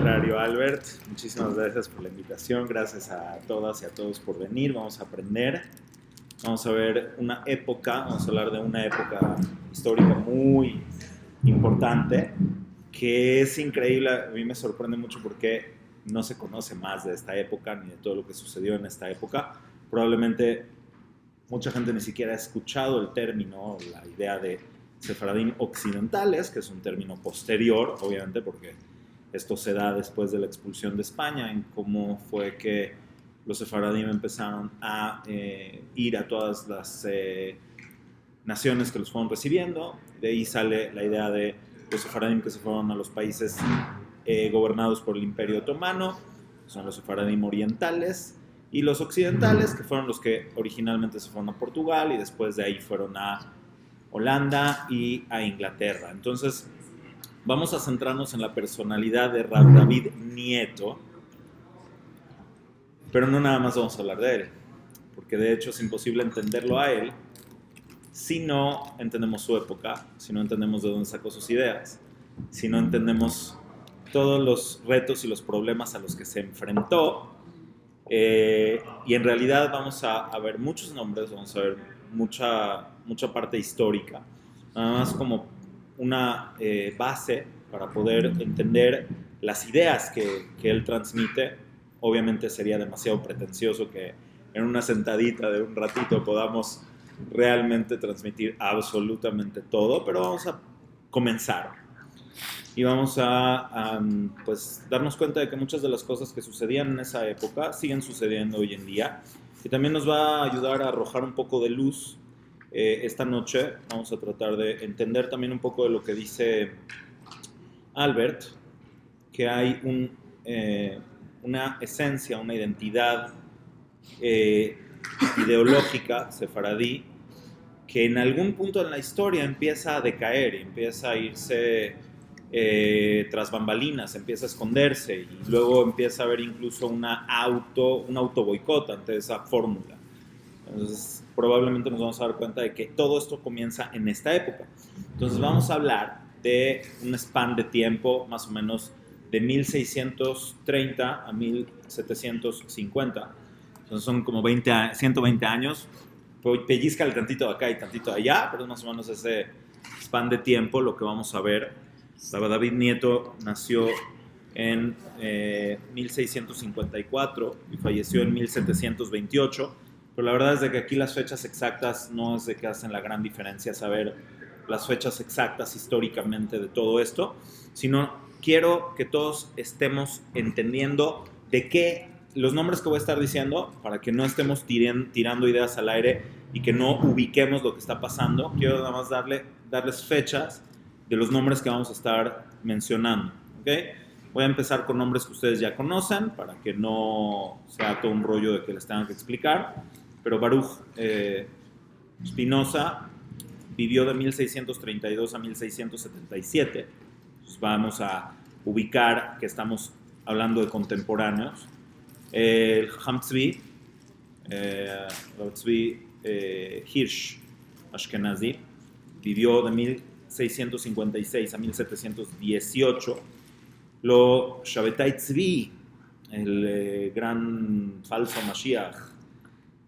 contrario, Albert. Muchísimas gracias por la invitación. Gracias a todas y a todos por venir. Vamos a aprender. Vamos a ver una época, vamos a hablar de una época histórica muy importante que es increíble. A mí me sorprende mucho porque no se conoce más de esta época ni de todo lo que sucedió en esta época. Probablemente mucha gente ni siquiera ha escuchado el término, la idea de sefaradín occidentales, que es un término posterior, obviamente, porque esto se da después de la expulsión de España, en cómo fue que los sefaradín empezaron a ir a todas las naciones que los fueron recibiendo. De ahí sale la idea de los sefaradín que se fueron a los países gobernados por el Imperio Otomano, que son los sefaradín orientales, y los occidentales, que fueron los que originalmente se fueron a Portugal y después de ahí fueron a Holanda y a Inglaterra. Entonces, vamos a centrarnos en la personalidad de Rab David Nieto, pero no nada más vamos a hablar de él, porque de hecho es imposible entenderlo a él si no entendemos su época, si no entendemos de dónde sacó sus ideas, si no entendemos todos los retos y los problemas a los que se enfrentó. Y en realidad vamos a ver muchos nombres, vamos a ver mucha parte histórica, nada más como una base para poder entender las ideas que él transmite. Obviamente sería demasiado pretencioso que en una sentadita de un ratito podamos realmente transmitir absolutamente todo, pero vamos a comenzar. Y vamos a pues, darnos cuenta de que muchas de las cosas que sucedían en esa época siguen sucediendo hoy en día. Y también nos va a ayudar a arrojar un poco de luz. Esta noche vamos a tratar de entender también un poco de lo que dice Albert, que hay una esencia, una identidad ideológica sefaradí que en algún punto en la historia empieza a decaer, empieza a irse tras bambalinas, empieza a esconderse y luego empieza a haber incluso un auto boicot ante esa fórmula. Entonces, probablemente nos vamos a dar cuenta de que todo esto comienza en esta época. Entonces, vamos a hablar de un span de tiempo más o menos de 1630 a 1750. Entonces, son como 120 años. Pellizca tantito de acá y tantito de allá, pero es más o menos ese span de tiempo lo que vamos a ver. David Nieto nació en 1654 y falleció en 1728, pero la verdad es de que aquí las fechas exactas no es de que hacen la gran diferencia saber las fechas exactas históricamente de todo esto, sino quiero que todos estemos entendiendo de qué los nombres que voy a estar diciendo, para que no estemos tirando ideas al aire y que no ubiquemos lo que está pasando. Quiero nada más darles fechas de los nombres que vamos a estar mencionando, ¿okay? Voy a empezar con nombres que ustedes ya conocen para que no sea todo un rollo de que les tengan que explicar. Pero Baruch Spinoza vivió de 1632 a 1677. Entonces vamos a ubicar que estamos hablando de contemporáneos. El Hamtzvi Hirsch Ashkenazi vivió de 1656 a 1718. Lo Shabbatai Tzvi, el gran falso Mashiach,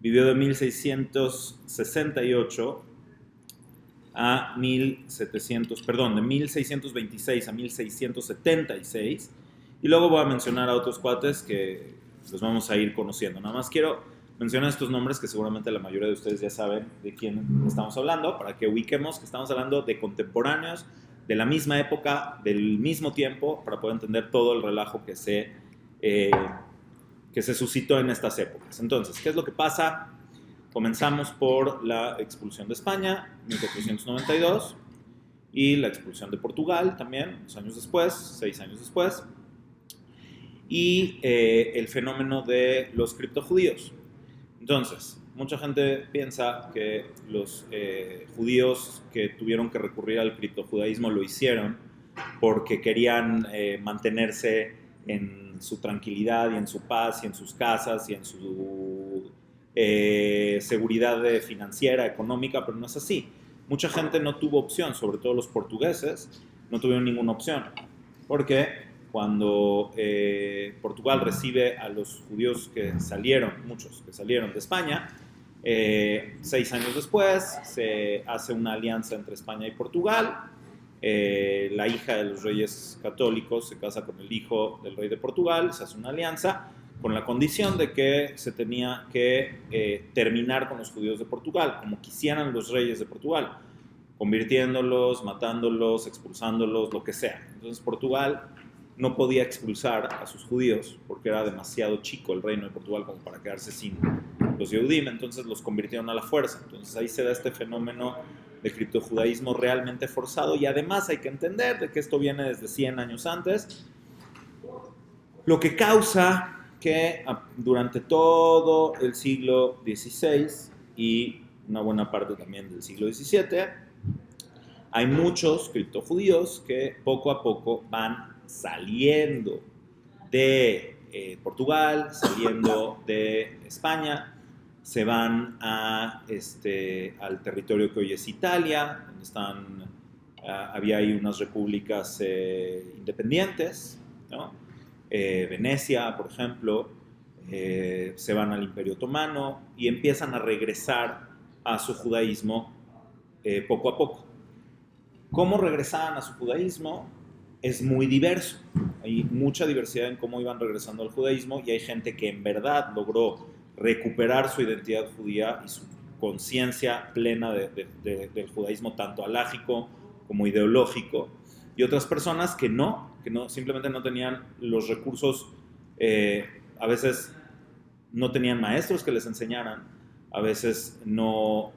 vivió de 1668 a 1626 a 1676. Y luego voy a mencionar a otros cuates que los vamos a ir conociendo. Nada más quiero mencionar estos nombres que seguramente la mayoría de ustedes ya saben de quién estamos hablando, para que ubiquemos que estamos hablando de contemporáneos, de la misma época, del mismo tiempo, para poder entender todo el relajo que se suscitó en estas épocas. Entonces, ¿qué es lo que pasa? Comenzamos por la expulsión de España, 1492, y la expulsión de Portugal también, 6 años después, y el fenómeno de los criptojudíos. Entonces, mucha gente piensa que los judíos que tuvieron que recurrir al criptojudaísmo lo hicieron porque querían mantenerse en su tranquilidad y en su paz y en sus casas y en su seguridad financiera, económica, pero no es así. Mucha gente no tuvo opción, sobre todo los portugueses, no tuvieron ninguna opción. ¿Por qué? cuando Portugal recibe a los judíos que salieron, muchos que salieron de España, 6 años después se hace una alianza entre España y Portugal. La hija de los reyes católicos se casa con el hijo del rey de Portugal, se hace una alianza con la condición de que se tenía que terminar con los judíos de Portugal, como quisieran los reyes de Portugal, convirtiéndolos, matándolos, expulsándolos, lo que sea. Entonces Portugal no podía expulsar a sus judíos porque era demasiado chico el reino de Portugal como para quedarse sin los Yehudim, entonces los convirtieron a la fuerza. Entonces ahí se da este fenómeno de criptojudaísmo realmente forzado, y además hay que entender de que esto viene desde 100 años antes, lo que causa que durante todo el siglo XVI y una buena parte también del siglo XVII hay muchos criptojudíos que poco a poco van saliendo de Portugal, saliendo de España, se van al territorio que hoy es Italia, donde había ahí unas repúblicas independientes, ¿no? Venecia, por ejemplo, se van al Imperio Otomano y empiezan a regresar a su judaísmo poco a poco. ¿Cómo regresaban a su judaísmo? Es muy diverso. Hay mucha diversidad en cómo iban regresando al judaísmo, y hay gente que en verdad logró recuperar su identidad judía y su conciencia plena del judaísmo, tanto alágico como ideológico, y otras personas que simplemente no tenían los recursos, a veces no tenían maestros que les enseñaran, a veces no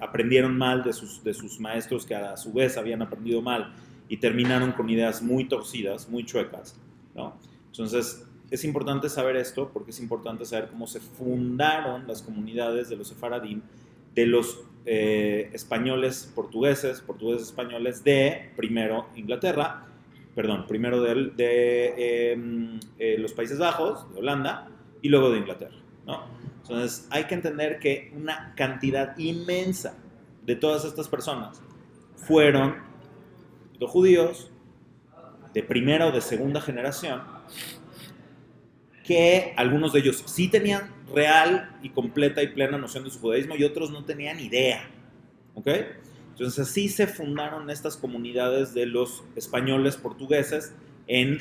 aprendieron mal de sus maestros, que a su vez habían aprendido mal, y terminaron con ideas muy torcidas, muy chuecas, ¿no? Entonces es importante saber esto, porque es importante saber cómo se fundaron las comunidades de los sefaradim, de los españoles portugueses españoles de primero Inglaterra, primero de los Países Bajos, de Holanda, y luego de Inglaterra, ¿no? Entonces hay que entender que una cantidad inmensa de todas estas personas fueron los judíos de primera o de segunda generación, que algunos de ellos sí tenían real y completa y plena noción de su judaísmo, y otros no tenían idea, ¿ok? Entonces así se fundaron estas comunidades de los españoles portugueses en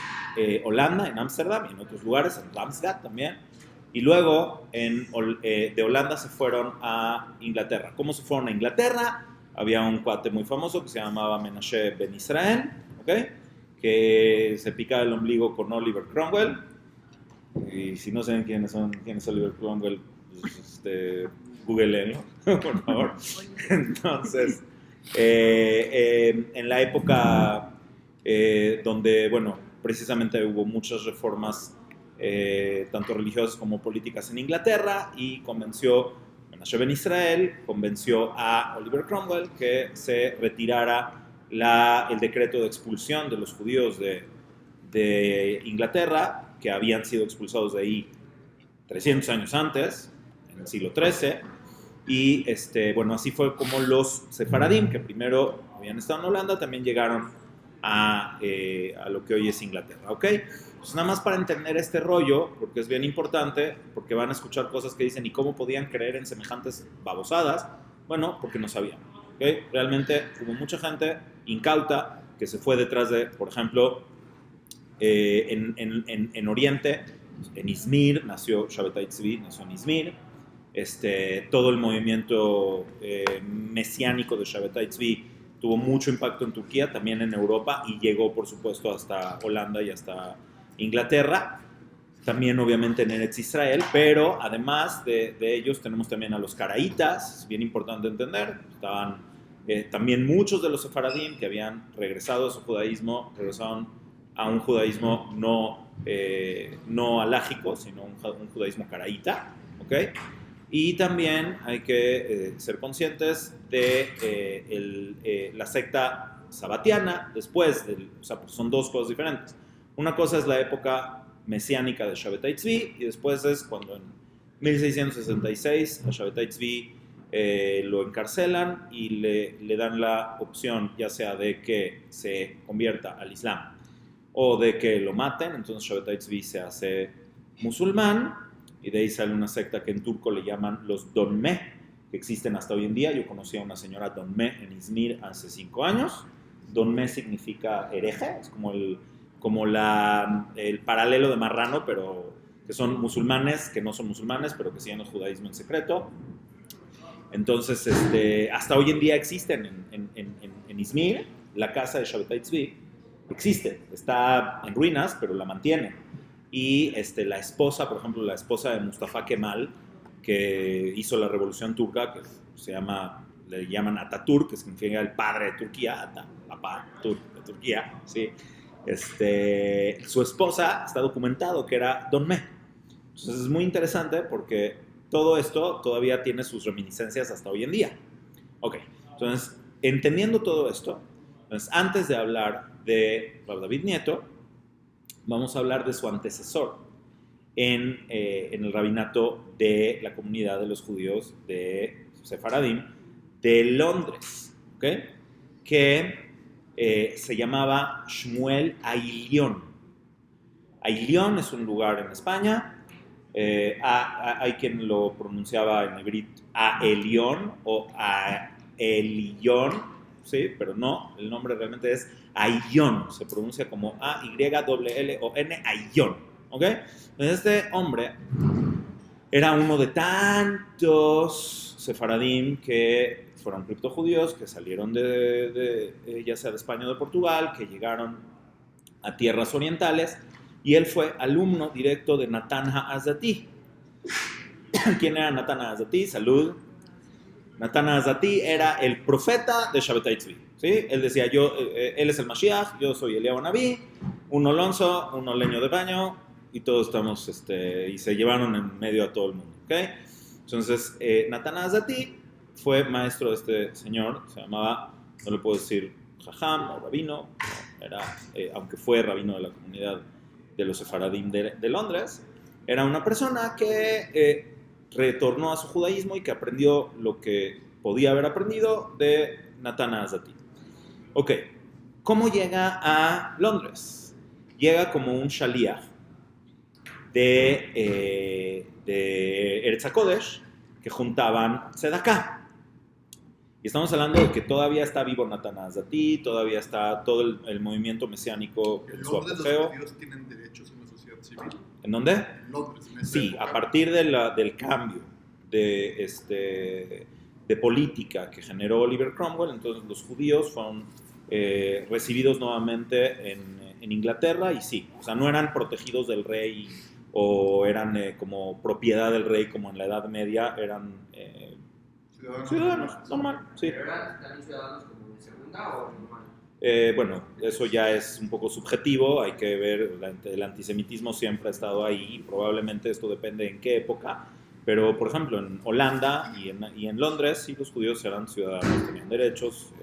Holanda, en Ámsterdam y en otros lugares, en Ramsgate también, y luego de Holanda se fueron a Inglaterra. ¿Cómo se fueron a Inglaterra? Había un cuate muy famoso que se llamaba Menashe Ben Israel, ¿ok? Que se picaba el ombligo con Oliver Cromwell. Y si no saben quién es Oliver Cromwell, pues, googleenlo, por favor. Entonces, en la época donde, bueno, precisamente hubo muchas reformas, tanto religiosas como políticas en Inglaterra, y Menashe Ben Israel convenció a Oliver Cromwell que se retirara el decreto de expulsión de los judíos de Inglaterra, que habían sido expulsados de ahí 300 años antes, en el siglo XIII, y bueno, así fue como los sefaradim, que primero habían estado en Holanda, también llegaron a lo que hoy es Inglaterra, ¿ok? Pues nada más para entender este rollo, porque es bien importante, porque van a escuchar cosas que dicen, ¿y cómo podían creer en semejantes babosadas? Bueno, porque no sabían, ¿ok? Realmente hubo mucha gente incauta que se fue detrás de, por ejemplo, en Oriente, en Izmir, nació Shabbatai Tzvi, nació en Izmir. Todo el movimiento mesiánico de Shabbatai Tzvi tuvo mucho impacto en Turquía, también en Europa, y llegó, por supuesto, hasta Holanda y hasta Inglaterra. También, obviamente, en Eretz Israel, pero además de ellos tenemos también a los caraítas, es bien importante entender. Estaban también muchos de los sefaradim que habían regresado a su judaísmo, regresaron a un judaísmo no alágico, sino un judaísmo caraíta, ¿ok? Y también hay que ser conscientes de la secta sabatiana, después o sea, pues son dos cosas diferentes. Una cosa es la época mesiánica de Shabbatai Tzvi, y después es cuando en 1666 a Shabbatai Tzvi lo encarcelan y le dan la opción, ya sea de que se convierta al Islam o de que lo maten. Entonces Shabbatai Tzvi se hace musulmán y de ahí sale una secta que en turco le llaman los Donmeh, que existen hasta hoy en día. Yo conocí a una señora Donmeh en Izmir hace 5 años. Donmeh significa hereje, es como el paralelo de marrano, pero que son musulmanes, que no son musulmanes, pero que siguen el judaísmo en secreto. Entonces, hasta hoy en día existen en Izmir, la casa de Shabbatai Tzvi existe, está en ruinas, pero la mantienen. Y la esposa, por ejemplo, la esposa de Mustafa Kemal, que hizo la revolución turca, que le llaman Atatürk, que significa el padre de Turquía, papá de Turquía, ¿sí? Su esposa está documentado que era Donmeh. Entonces es muy interesante porque todo esto todavía tiene sus reminiscencias hasta hoy en día. Ok, entonces, entendiendo todo esto, entonces, antes de hablar de Rav David Nieto, vamos a hablar de su antecesor en el rabinato de la comunidad de los judíos de Sefaradim de Londres, ¿ok? Que se llamaba Shmuel Ailion. Ailion es un lugar en España. Hay quien lo pronunciaba en hebreo Aelion o Aelion, ¿sí? Pero no, el nombre realmente es Ailion, se pronuncia como A-Y-L-L-O-N, Ailion, ¿ok? Entonces este hombre era uno de tantos sefaradim que fueron criptojudíos, que salieron ya sea de España o de Portugal, que llegaron a tierras orientales, y él fue alumno directo de Natan Ha'azati. ¿Quién era Natan Ha'azati? Salud. Natan Ha'azati era el profeta de Shabbatai Tzvi, ¿sí? Él decía, él es el Mashiach, yo soy Eliyahu Naví, uno lonzo, uno leño de baño, y todos estamos, y se llevaron en medio a todo el mundo, ¿ok? Entonces, Natan Ha'azati fue maestro de este señor, se llamaba, no le puedo decir Jajam o Rabino, aunque fue rabino de la comunidad de los sefaradim de Londres, era una persona que retornó a su judaísmo y que aprendió lo que podía haber aprendido de Natan Ha'azati. Ok, ¿cómo llega a Londres? Llega como un shaliach de Eretz HaKodesh que juntaban tzedakah. Y estamos hablando de que todavía está vivo Natan Ha'azati, todavía está todo el movimiento mesiánico en su apogeo. ¿Los judíos tienen derechos en la sociedad civil? ¿En dónde? En Londres. En sí, época. A partir del cambio de política que generó Oliver Cromwell, entonces los judíos fueron recibidos nuevamente en Inglaterra y sí, o sea, no eran protegidos del rey o eran como propiedad del rey como en la Edad Media, eran ciudadanos, normal, sí. ¿Pero eran también ciudadanos como de segunda o normal? Bueno, eso ya es un poco subjetivo, hay que ver, el antisemitismo siempre ha estado ahí y probablemente esto depende en qué época, pero por ejemplo en Holanda y en Londres sí los judíos eran ciudadanos, tenían derechos,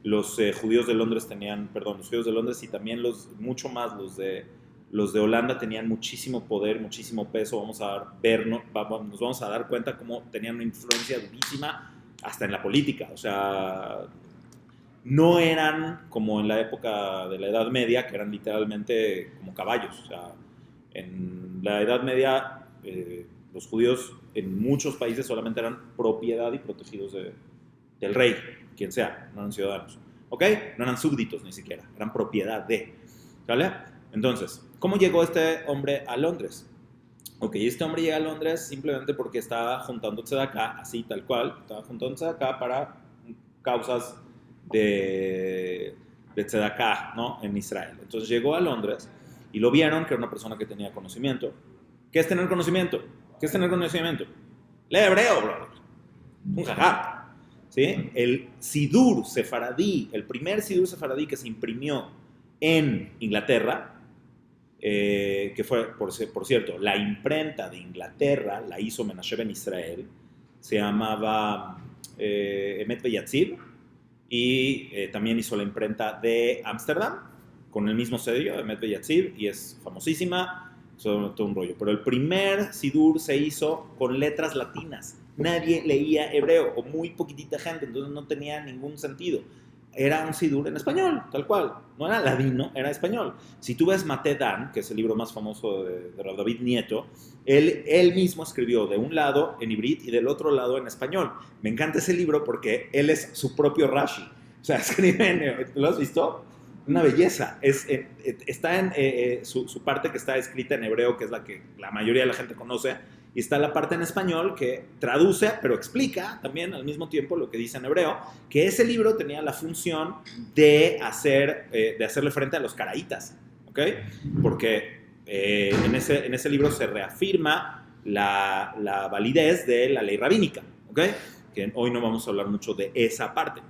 los judíos de Londres los judíos de Londres y también mucho más los de Holanda tenían muchísimo poder, muchísimo peso, nos vamos a dar cuenta cómo tenían una influencia durísima hasta en la política, o sea, no eran como en la época de la Edad Media, que eran literalmente como caballos, o sea, en la Edad Media los judíos en muchos países solamente eran propiedad y protegidos del rey, quien sea, no eran ciudadanos, ¿ok? No eran súbditos ni siquiera, eran propiedad de, ¿vale? Entonces, ¿cómo llegó este hombre a Londres? Ok, este hombre llega a Londres simplemente porque estaba juntando tzedakah, así tal cual, estaba juntando tzedakah para causas de tzedakah, ¿no? En Israel. Entonces llegó a Londres y lo vieron que era una persona que tenía conocimiento. ¿Qué es tener conocimiento? ¿Qué es tener conocimiento? Lee hebreo, brother. Un jajá. ¿Sí? El Sidur Sefaradí, el primer Sidur Sefaradí que se imprimió en Inglaterra, que fue, por cierto, la imprenta de Inglaterra la hizo Menashe Ben Israel, se llamaba Emet Beyatzib, y también hizo la imprenta de Ámsterdam con el mismo sello, Emet Beyatzib, y es famosísima, todo un rollo. Pero el primer Sidur se hizo con letras latinas. Nadie leía hebreo, o muy poquitita gente, entonces no tenía ningún sentido. era un sidur en español, tal cual. No era ladino, era español. Si tú ves Mate Dan, que es el libro más famoso de Rav David Nieto, él mismo escribió de un lado en hibrit y del otro lado en español. Me encanta ese libro porque él es su propio Rashi. O sea, escribe, ¿lo has visto? Una belleza. Está en su parte que está escrita en hebreo, que es la que la mayoría de la gente conoce, y está la parte en español que traduce, pero explica también al mismo tiempo lo que dice en hebreo, que ese libro tenía la función de hacerle frente a los caraítas, ¿ok? Porque en ese libro se reafirma la validez de la ley rabínica, ¿ok? Que hoy no vamos a hablar mucho de esa parte.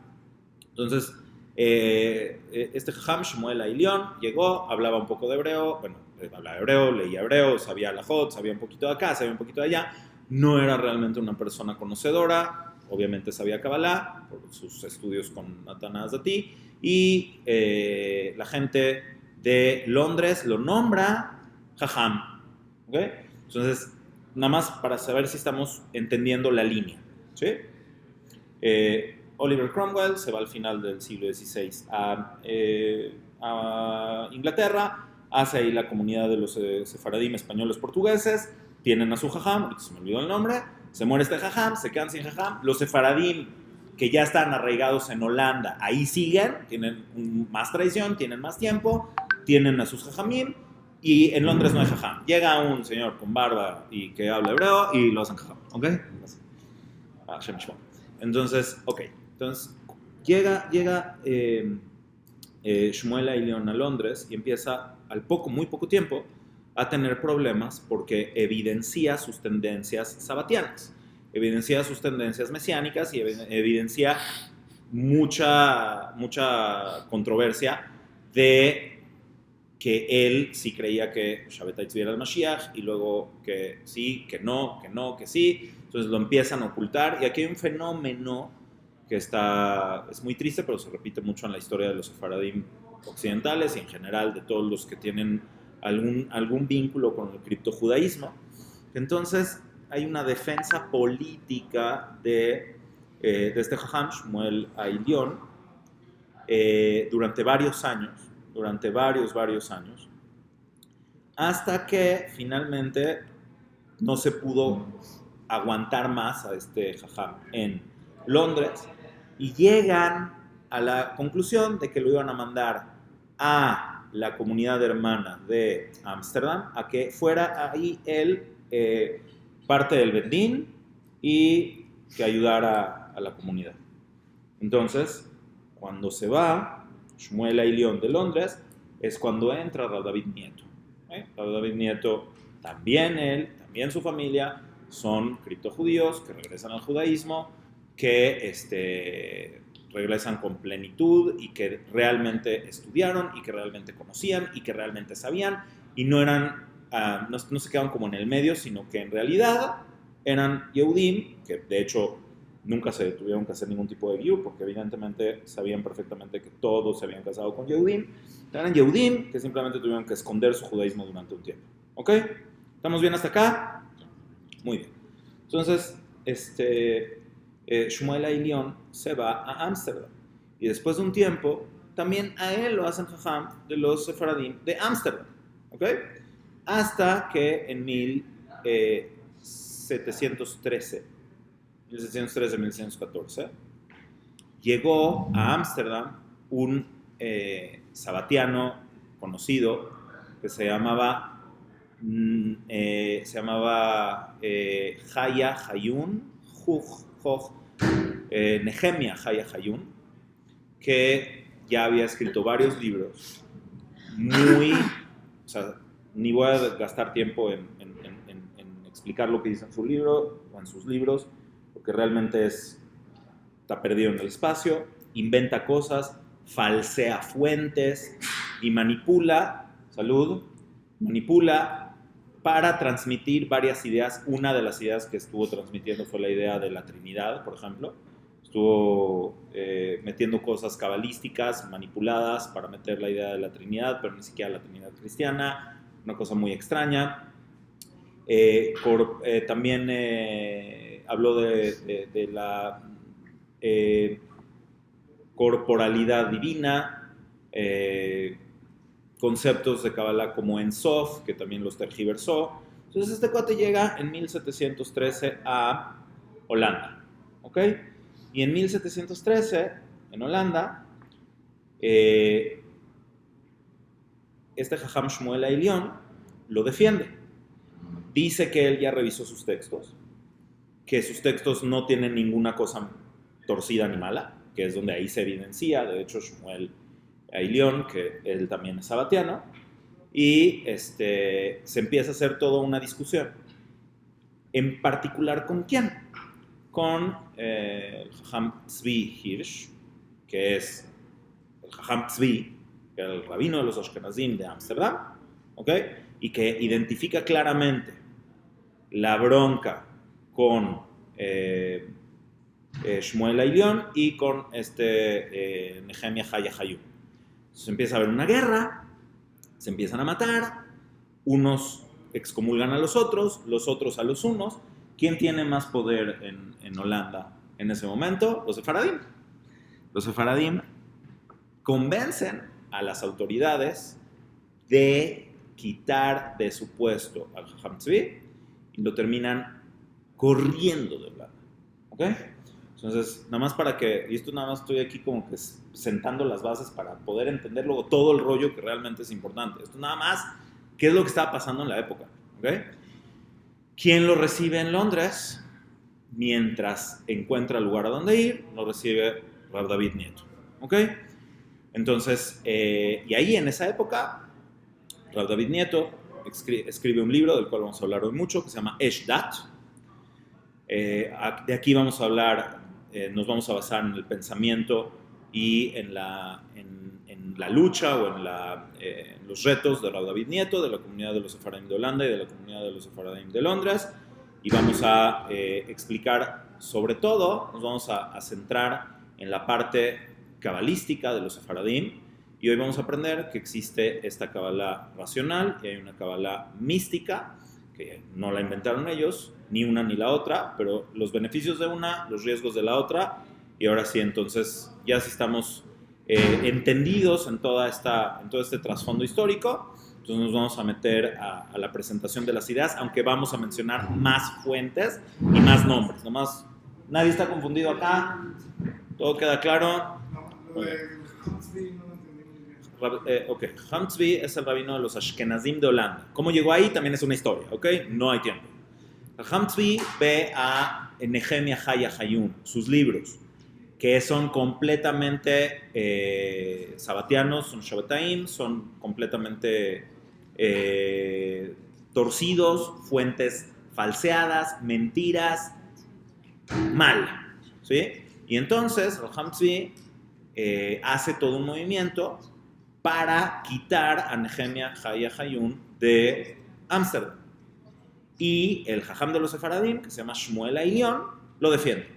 Entonces, este Jajam, Shmuel Ailion, llegó, hablaba un poco de hebreo, bueno, hablaba hebreo, leía hebreo, sabía Lajot, sabía un poquito de acá, sabía un poquito de allá. No era realmente una persona conocedora, obviamente sabía Kabbalah por sus estudios con Natan Azati, y la gente de Londres lo nombra Jajam, ¿ok? Entonces, nada más para saber si estamos entendiendo la línea, ¿sí? Oliver Cromwell se va al final del siglo XVI a Inglaterra, hace ahí la comunidad de los sefaradim españoles portugueses, tienen a su jajam, ahorita se me olvidó el nombre, se muere este jajam, se quedan sin jajam, los sefaradim que ya están arraigados en Holanda, ahí siguen, tienen más tradición, tienen más tiempo, tienen a sus jajamim, y en Londres no hay jajam. Llega un señor con barba y que habla hebreo y lo hacen jajam, ¿ok? Entonces, ok. Entonces, llega Shmuel Ailion a Londres y empieza al muy poco tiempo a tener problemas porque evidencia sus tendencias sabatianas, evidencia sus tendencias mesiánicas y evidencia mucha controversia de que él sí creía que Shabbatai Tzvi era el Mashiach y luego que sí, que no, que sí. Entonces lo empiezan a ocultar y aquí hay un fenómeno que es muy triste, pero se repite mucho en la historia de los sefaradim occidentales y en general de todos los que tienen algún vínculo con el criptojudaísmo. Entonces hay una defensa política de este Jajam, Shmuel Ailion, durante varios años, hasta que finalmente no se pudo aguantar más a este Jajam en Londres y llegan a la conclusión de que lo iban a mandar a la comunidad hermana de Ámsterdam a que fuera ahí él parte del Bedín y que ayudara a la comunidad. Entonces, cuando se va Shmuel Ailion de Londres, es cuando entra Rav David Nieto. Rav David Nieto, también él, también su familia, son criptojudíos que regresan al judaísmo, que regresan con plenitud y que realmente estudiaron y que realmente conocían y que realmente sabían y no eran, no se quedaron como en el medio, sino que en realidad eran Yehudim, que de hecho nunca se tuvieron que hacer ningún tipo de giur, porque evidentemente sabían perfectamente que todos se habían casado con Yehudim. Eran Yehudim que simplemente tuvieron que esconder su judaísmo durante un tiempo. ¿Ok? ¿Estamos bien hasta acá? Muy bien. Entonces, Shmuel Ailion se va a Ámsterdam. Y después de un tiempo, también a él lo hacen jajam de los sefaradim de Ámsterdam. ¿Ok? Hasta que en 1714, llegó a Ámsterdam un sabatiano conocido que se llamaba Haya Hayun, Nehemia Haya Hayun, que ya había escrito varios libros o sea, ni voy a gastar tiempo en explicar lo que dice en su libro o en sus libros, porque realmente está perdido en el espacio, inventa cosas, falsea fuentes y manipula para transmitir varias ideas. Una de las ideas que estuvo transmitiendo fue la idea de la Trinidad, por ejemplo. Estuvo metiendo cosas cabalísticas, manipuladas para meter la idea de la Trinidad, pero ni siquiera la Trinidad cristiana, una cosa muy extraña. También habló de la corporalidad divina, conceptos de Kabbalah como En Sof, que también los tergiversó. Entonces este cuate llega en 1713 a Holanda, ¿ok? Y en 1713, en Holanda, este Jajam Shmuel Ailion lo defiende. Dice que él ya revisó sus textos, que sus textos no tienen ninguna cosa torcida ni mala, que es donde ahí se evidencia, de hecho, Shmuel Ailion, que él también es sabatiano, y se empieza a hacer toda una discusión. En particular, ¿con quién? Con el Jajam Tzvi Hirsch, que es el Jajam Tzvi, que era el rabino de los Ashkenazim de Ámsterdam, ¿ok? Y que identifica claramente la bronca con Shmuel Ailion y con Nehemia Haya Hayum. Se empieza a haber una guerra, se empiezan a matar, unos excomulgan a los otros a los unos. ¿Quién tiene más poder en Holanda en ese momento? Los sefaradim. Los sefaradim convencen a las autoridades de quitar de su puesto al Jajam Tzvi y lo terminan corriendo de Holanda. ¿Ok? Entonces, nada más para que, y esto nada más estoy aquí como que sentando las bases para poder entender luego todo el rollo que realmente es importante. Esto nada más, ¿qué es lo que estaba pasando en la época? ¿Ok? ¿Quién lo recibe en Londres? Mientras encuentra el lugar a donde ir, lo recibe Rav David Nieto. ¿Ok? Entonces, y ahí en esa época, Rav David Nieto escribe un libro del cual vamos a hablar hoy mucho, que se llama Esh Dat. De aquí vamos a hablar, nos vamos a basar en el pensamiento y en la lucha o en los retos de Rav David Nieto, de la comunidad de los sefaradim de Holanda y de la comunidad de los sefaradim de Londres, y vamos a explicar, sobre todo, nos vamos a centrar en la parte cabalística de los sefaradim, y hoy vamos a aprender que existe esta Kabbalah racional y hay una Kabbalah mística, que no la inventaron ellos, ni una ni la otra, pero los beneficios de una, los riesgos de la otra, y ahora sí, entonces, ya sí estamos entendidos en todo este trasfondo histórico, entonces nos vamos a meter a la presentación de las ideas, aunque vamos a mencionar más fuentes y más nombres. Nomás, nadie está confundido acá, todo queda claro. Lo de Hansby no lo entendí muy bien. Ok, Jajam Tzvi es el rabino de los Ashkenazim de Holanda. ¿Cómo llegó ahí? También es una historia, ¿ok? No hay tiempo. Jajam Tzvi ve a Nehemia Haya Hayum, sus libros, que son completamente sabatianos, son shabbataim, son completamente torcidos, fuentes falseadas, mentiras, mal, ¿sí? Y entonces Jajam Tzvi hace todo un movimiento para quitar a Nehemia Haya Hayum de Ámsterdam. Y el jajam de los sefaradim, que se llama Shmuel Ailion, lo defiende.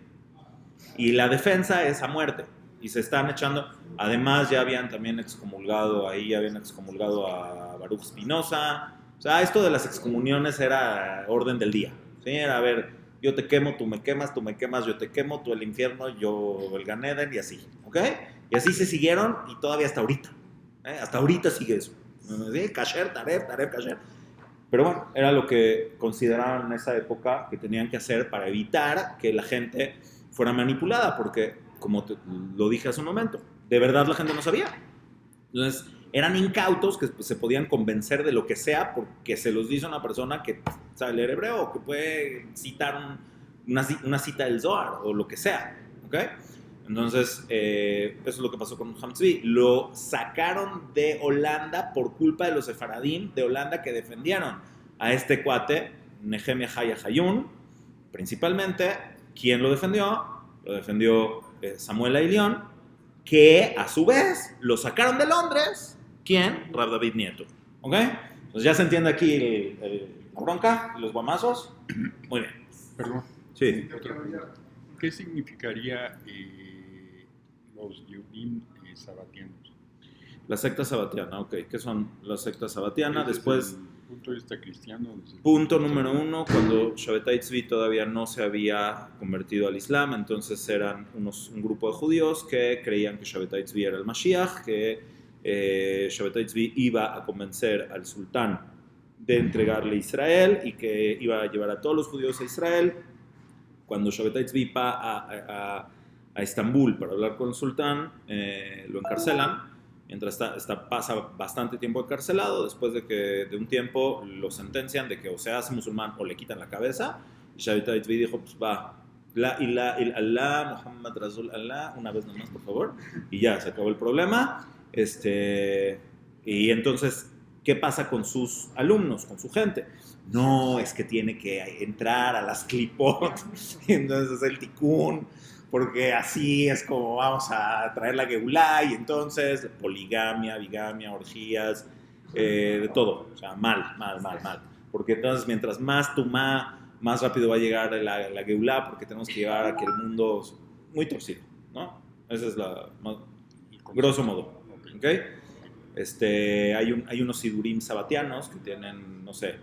Y la defensa es a muerte. Y se están echando... Además, ya habían también excomulgado a Baruch Spinoza. O sea, esto de las excomuniones era orden del día. ¿Sí? Era, a ver, yo te quemo, tú me quemas, yo te quemo, tú el infierno, yo el Gan Eden, y así. ¿Ok? Y así se siguieron y todavía hasta ahorita. Hasta ahorita sigue eso. ¿Sí? Kasher, Taref, Kasher. Pero bueno, era lo que consideraban en esa época que tenían que hacer para evitar que la gente fuera manipulada, porque, como lo dije hace un momento, de verdad la gente no sabía. Entonces, eran incautos que se podían convencer de lo que sea porque se los dice una persona que sabe leer hebreo o que puede citar una cita del Zohar o lo que sea. ¿Ok? Entonces, eso es lo que pasó con Jajam Tzvi. Lo sacaron de Holanda por culpa de los sefaradim de Holanda que defendieron a este cuate, Nehemia Haya Hayum, principalmente. ¿Quién lo defendió? Lo defendió Samuel Ailion, que a su vez lo sacaron de Londres. ¿Quién? Rav David Nieto. ¿Ok? Entonces ya se entiende aquí la bronca, los guamazos. Muy bien. Perdón. Sí. Otra pregunta. ¿Qué significaría los Yehudim sabatianos? La secta sabatiana, ok. ¿Qué son las sectas sabatianas? Después punto de vista cristiano. Punto número 1, cuando Shabbatai Tzvi todavía no se había convertido al Islam, entonces eran un grupo de judíos que creían que Shabbatai Tzvi era el Mashiach, que Shabbatai Tzvi iba a convencer al sultán de entregarle a Israel y que iba a llevar a todos los judíos a Israel. Cuando Shabbatai Tzvi va a Estambul para hablar con el sultán, lo encarcelan. Mientras pasa bastante tiempo encarcelado, después de un tiempo lo sentencian de que o se hace musulmán o le quitan la cabeza. Y Shabbatai Tzvi dijo, pues va, la ilaha illallah, Muhammad Rasul Allah, una vez nomás, por favor. Y ya, se acabó el problema. Y entonces, ¿qué pasa con sus alumnos, con su gente? No, es que tiene que entrar a las clipot. Y entonces el tikkun, porque así es como vamos a traer la Geulá, y entonces poligamia, bigamia, orgías, de todo, o sea, mal, porque entonces mientras más tumá, más rápido va a llegar la Geulá, porque tenemos que llevar a que el mundo es muy torcido, ¿no? Esa es grosso modo, ¿ok? Hay unos sidurim sabatianos que tienen, no sé,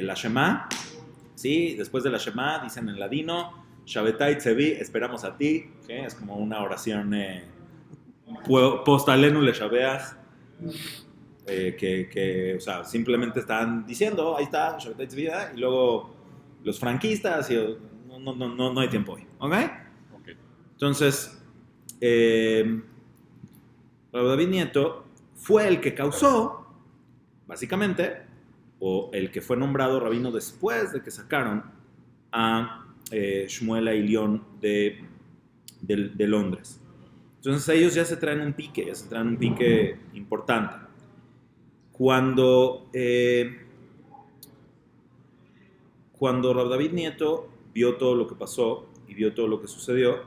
la Shema, ¿sí? Después de la Shema dicen en ladino, Shabbatai Tzvi, esperamos a ti, ¿sí? Es como una oración postalenu le shabeach, que o sea, simplemente están diciendo, ahí está, Shabbatai Tzvi, y luego los franquistas, y no hay tiempo hoy, ¿ok? Entonces, David Nieto fue el que causó, básicamente, o el que fue nombrado rabino después de que sacaron a Shmuel Aylion de Londres. Entonces ellos ya se traen un pique importante. Cuando Rav David Nieto vio todo lo que pasó y vio todo lo que sucedió,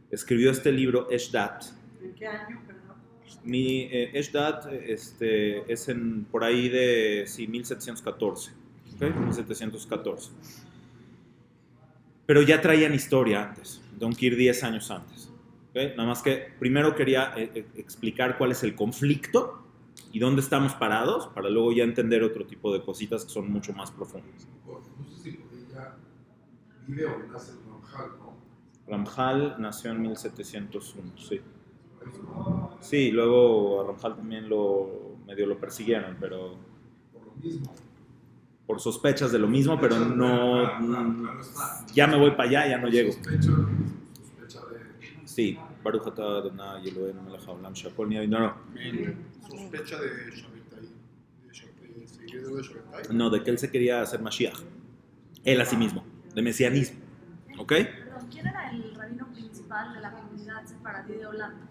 escribió este libro, Eshdat. ¿En qué año, perdón? Eshdat es por ahí de 1714. ¿Okay? 1714. Pero ya traían historia antes, tengo que ir 10 años antes. ¿Okay? Nada más que primero quería explicar cuál es el conflicto y dónde estamos parados, para luego ya entender otro tipo de cositas que son mucho más profundas. No sé si ella vive o nace en Ramjal, ¿no? Ramjal nació en 1701, sí. Sí, luego a Ramjal también medio lo persiguieron, pero... Por lo mismo. Por sospechas de lo mismo, pero no... Ya me voy para allá, ya no llego. Sospecha de... Sí, Baruch atah Adonai Eloheinu melech haolam she'akol nהיה bid'oro. Sospecha de Shabbatai, seguidor de Shabbatai. No, de que él se quería hacer Mashiach. Él a sí mismo, de mesianismo. ¿Ok? Perdón, ¿quién era el rabino principal de la comunidad sefaradí de Holanda?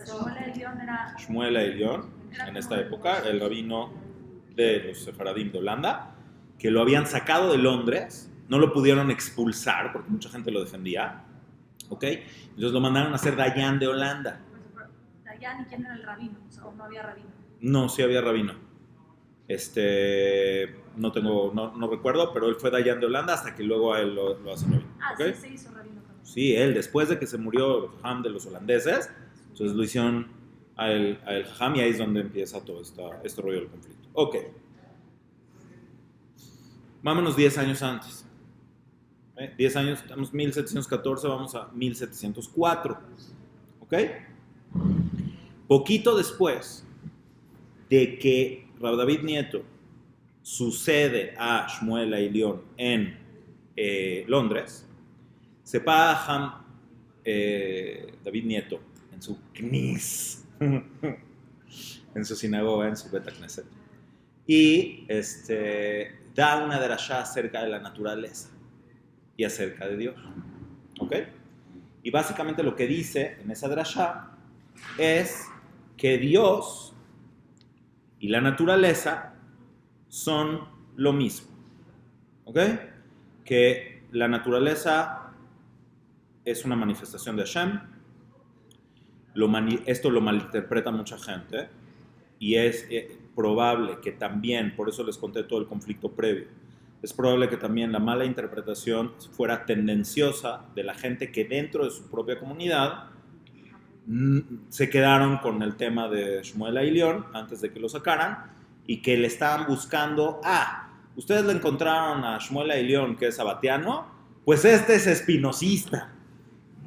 Shmuel Aylion era... Shmuel Aylion, en esta época, el rabino de los sefaradim de Holanda, que lo habían sacado de Londres, no lo pudieron expulsar porque mucha gente lo defendía, ¿ok? Entonces lo mandaron a hacer Dayan de Holanda. Dayan, ¿y quién era el rabino? O sea, no había rabino. No, sí había rabino. No recuerdo, pero él fue Dayan de Holanda hasta que luego a él lo hacen rabino. Ah, ¿Okay? sí se hizo rabino también. Sí, él, después de que se murió el Jajam de los holandeses, entonces lo hicieron a el Jajam, y ahí es donde empieza todo este rollo del conflicto. Ok. Vámonos 10 años antes. 10 años, estamos en 1714, vamos a 1704. ¿Ok? Poquito después de que Rav David Nieto sucede a Shmuel Aylion en Londres, se para Jajam David Nieto en su knis, en su sinagoga, en su Bet Knesset, y da una derashá acerca de la naturaleza y acerca de Dios. ¿Ok? Y básicamente lo que dice en esa derashá es que Dios y la naturaleza son lo mismo. ¿Ok? Que la naturaleza es una manifestación de Hashem. Esto lo malinterpreta mucha gente, y es probable que también, por eso les conté todo el conflicto previo, es probable que también la mala interpretación fuera tendenciosa de la gente que dentro de su propia comunidad se quedaron con el tema de Shmuel Aylion antes de que lo sacaran, y que le estaban buscando, ustedes le encontraron a Shmuel Aylion, que es sabatiano, pues este es espinosista,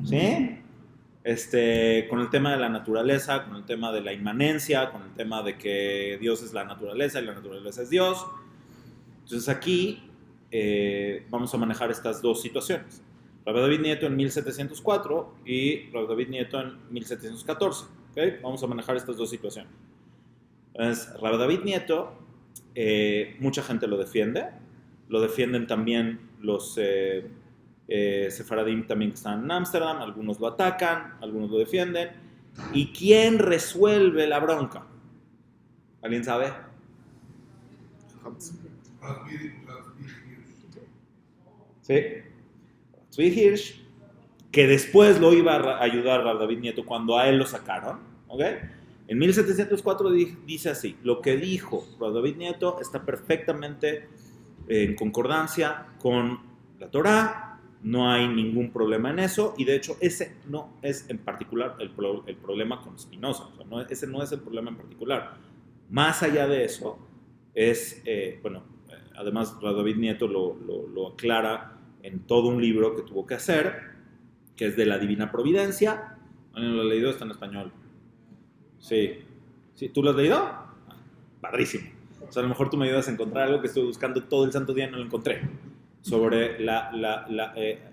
¿sí? Con el tema de la naturaleza, con el tema de la inmanencia, con el tema de que Dios es la naturaleza y la naturaleza es Dios. Entonces aquí vamos a manejar estas dos situaciones. Rabbi David Nieto en 1704 y Rabbi David Nieto en 1714. ¿Okay? Vamos a manejar estas dos situaciones. Entonces, Rabbi David Nieto, mucha gente lo defienden también los sefaradim también que están en Ámsterdam, algunos lo atacan, algunos lo defienden. ¿Y quién resuelve la bronca? ¿Alguien sabe? Sí. Tzvi Hirsch, que después lo iba a ayudar a David Nieto cuando a él lo sacaron, ¿ok? En 1704 dice así: lo que dijo David Nieto está perfectamente en concordancia con la Torá, no hay ningún problema en eso, y de hecho ese no es en particular el problema con Spinoza, o sea, ese no es el problema en particular. Más allá de eso, además David Nieto lo aclara en todo un libro que tuvo que hacer, que es de la Divina Providencia. ¿Alguien lo ha leído? Está en español. Sí. ¿Tú lo has leído? Padrísimo. O sea, a lo mejor tú me ayudas a encontrar algo que estuve buscando todo el santo día y no lo encontré. Sobre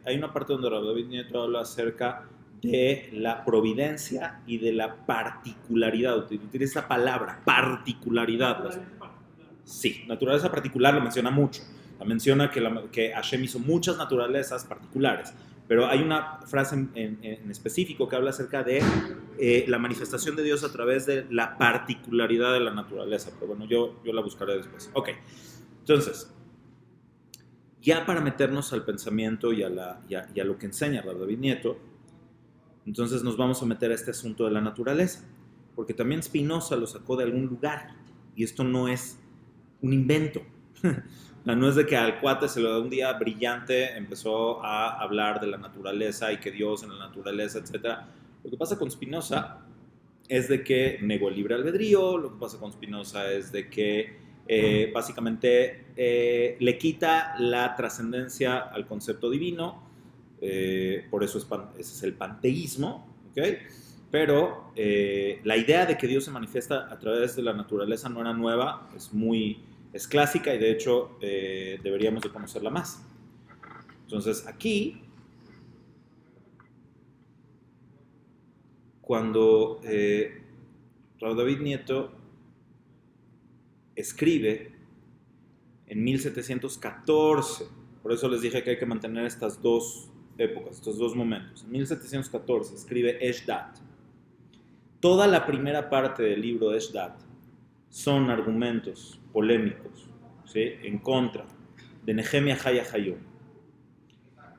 hay una parte donde David Nieto habla acerca de la providencia y de la particularidad. Utiliza esa palabra, particularidad. Sí, naturaleza particular lo menciona mucho. Menciona que Hashem hizo muchas naturalezas particulares, pero hay una frase en específico que habla acerca de la manifestación de Dios a través de la particularidad de la naturaleza, pero bueno, yo la buscaré después. Ok, entonces, ya para meternos al pensamiento y a lo que enseña David Nieto, entonces nos vamos a meter a este asunto de la naturaleza, porque también Spinoza lo sacó de algún lugar, y esto no es un invento. No es de que al cuate se lo da un día brillante, empezó a hablar de la naturaleza y que Dios en la naturaleza, etc. Lo que pasa con Spinoza es de que negó el libre albedrío, lo que pasa con Spinoza es de que básicamente le quita la trascendencia al concepto divino, por eso ese es el panteísmo, ¿okay? Pero la idea de que Dios se manifiesta a través de la naturaleza no era nueva, es clásica y de hecho deberíamos de conocerla más. Entonces aquí, cuando Rabbi David Nieto escribe en 1714, por eso les dije que hay que mantener estas dos épocas, estos dos momentos. En 1714 escribe Esh Dat. Toda la primera parte del libro Esh Dat son argumentos polémicos, ¿sí?, en contra de Nehemia Haya Hayom,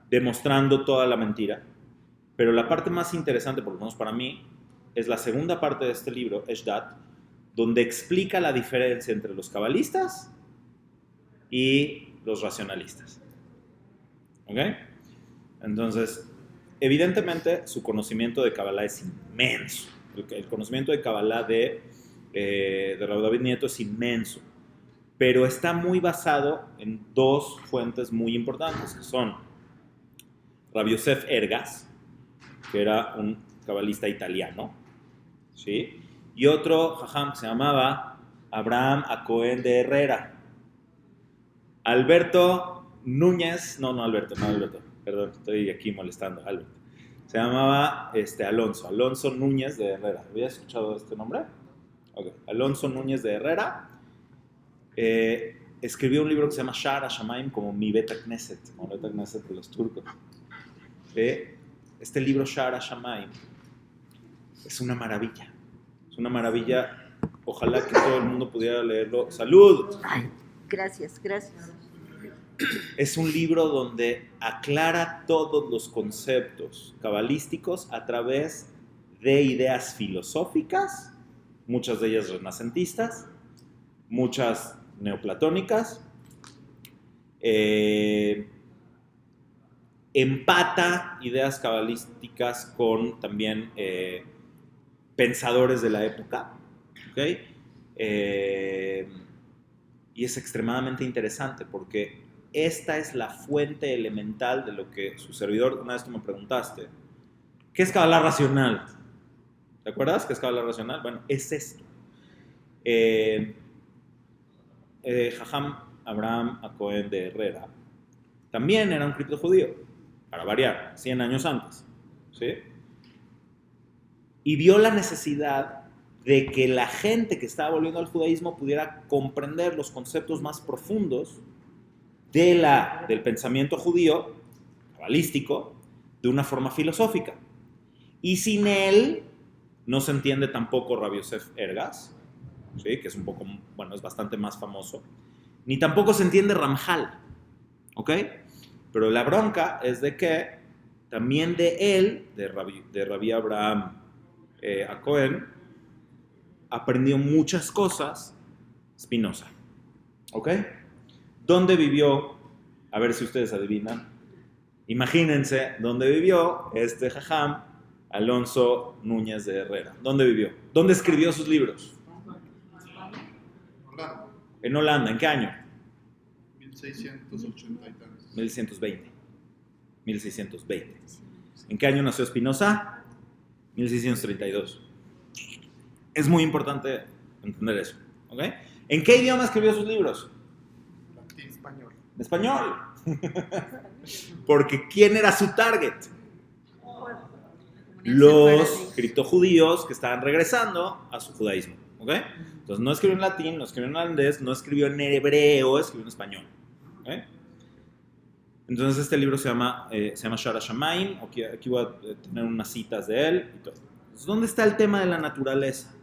demostrando toda la mentira. Pero la parte más interesante, por lo menos para mí, es la segunda parte de este libro, Esh Dat, donde explica la diferencia entre los cabalistas y los racionalistas. ¿Ok? Entonces, evidentemente, su conocimiento de Kabbalah es inmenso. El conocimiento de Kabbalah de Rabbi David Nieto es inmenso, pero está muy basado en dos fuentes muy importantes, que son Rabbi Yosef Ergas, que era un cabalista italiano, ¿sí?, y otro jajam que se llamaba Abraham Acohen de Herrera. Alberto Núñez, Alberto, perdón, estoy aquí molestando a Alberto. Se llamaba Alonso Núñez de Herrera. ¿Habías escuchado este nombre? Okay. Alonso Núñez de Herrera escribió un libro que se llama Sha'ar HaShamayim, como mi Beta Knesset, como Beta Knesset de los turcos. Este libro Sha'ar HaShamayim es una maravilla. Es una maravilla. Ojalá que todo el mundo pudiera leerlo. ¡Salud! Ay, gracias. Es un libro donde aclara todos los conceptos cabalísticos a través de ideas filosóficas, muchas de ellas renacentistas, muchas neoplatónicas. Empata ideas cabalísticas con también pensadores de la época, ¿okay? Y es extremadamente interesante porque esta es la fuente elemental de lo que su servidor, una vez tú me preguntaste, ¿qué es Kabbalah racional? ¿Te acuerdas qué es Kabbalah racional? Bueno, es esto. Jajam Abraham Acohen de Herrera también era un cripto judío, para variar, 100 años antes, ¿sí? Y vio la necesidad de que la gente que estaba volviendo al judaísmo pudiera comprender los conceptos más profundos del pensamiento judío, cabalístico, de una forma filosófica. Y sin él no se entiende tampoco Rabbi Yosef Ergas, ¿sí? Que es un poco, bueno, es bastante más famoso, ni tampoco se entiende Ramjal, ¿ok? Pero la bronca es de que también de él, de Rabbi Abraham Acohen, aprendió muchas cosas Spinoza, ¿ok? ¿Dónde vivió? A ver si ustedes adivinan. Imagínense dónde vivió este jajam Alonso Núñez de Herrera. ¿Dónde vivió? ¿Dónde escribió sus libros? Holanda, En Holanda. ¿En qué año? 1680 y tantos. 1120. 1620. ¿En qué año nació Spinoza? 1632. Es muy importante entender eso, ¿ok? ¿En qué idioma escribió sus libros? Latín, español. En español. Porque ¿quién era su target? Los criptojudíos que estaban regresando a su judaísmo, ¿ok? Entonces no escribió en latín, no escribió en holandés, no escribió en hebreo, escribió en español, ¿ok? Entonces este libro se llama Shara Shamayim. Aquí voy a tener unas citas de él y todo. Entonces, ¿dónde está el tema de la naturaleza?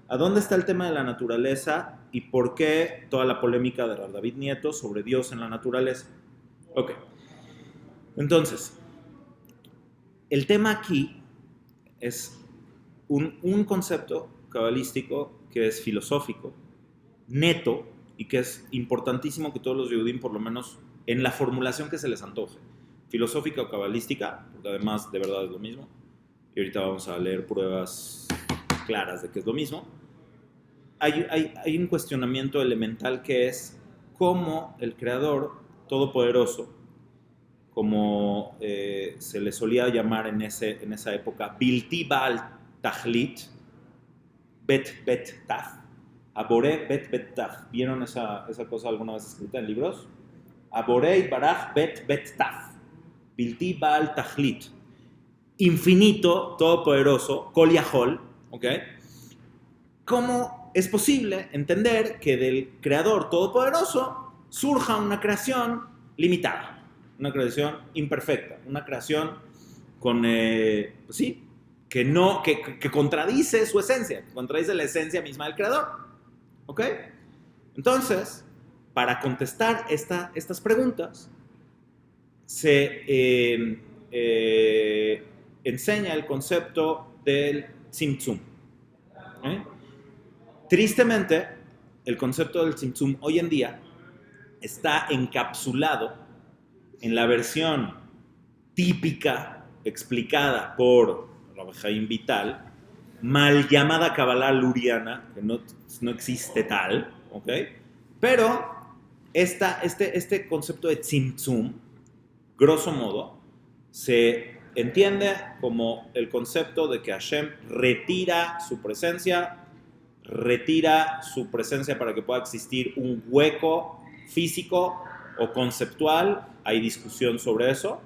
¿A dónde está el tema de la naturaleza y por qué toda la polémica de Rav David Nieto sobre Dios en la naturaleza? Ok. Entonces, el tema aquí es un concepto cabalístico que es filosófico, neto, y que es importantísimo que todos los Yehudim, por lo menos en la formulación que se les antoje, filosófica o cabalística, porque además de verdad es lo mismo, y ahorita vamos a leer pruebas claras de que es lo mismo, hay un cuestionamiento elemental que es cómo el Creador Todopoderoso, como se le solía llamar en esa época, Bilti Baal Tachlit, Bet Taf, Aboré Bet Taf. ¿Vieron esa cosa alguna vez escrita en libros? Aboré Baraj Bet Taf, Bilti Baal Tachlit, infinito, todopoderoso, Kol Yahol, ¿ok? ¿Cómo es posible entender que del Creador Todopoderoso surja una creación limitada, una creación imperfecta, una creación con, pues sí, que contradice su esencia, que contradice la esencia misma del Creador, ¿ok? Entonces, para contestar estas preguntas, se enseña el concepto del Tzimtzum. Tristemente, el concepto del Tzimtzum hoy en día está encapsulado en la versión típica explicada por Rabbi Chaim Vital, mal llamada Kabbalah luriana, que no existe tal, ¿ok? Pero este concepto de Tzimtzum, grosso modo, se entiende como el concepto de que Hashem retira su presencia para que pueda existir un hueco físico o conceptual, hay discusión sobre eso,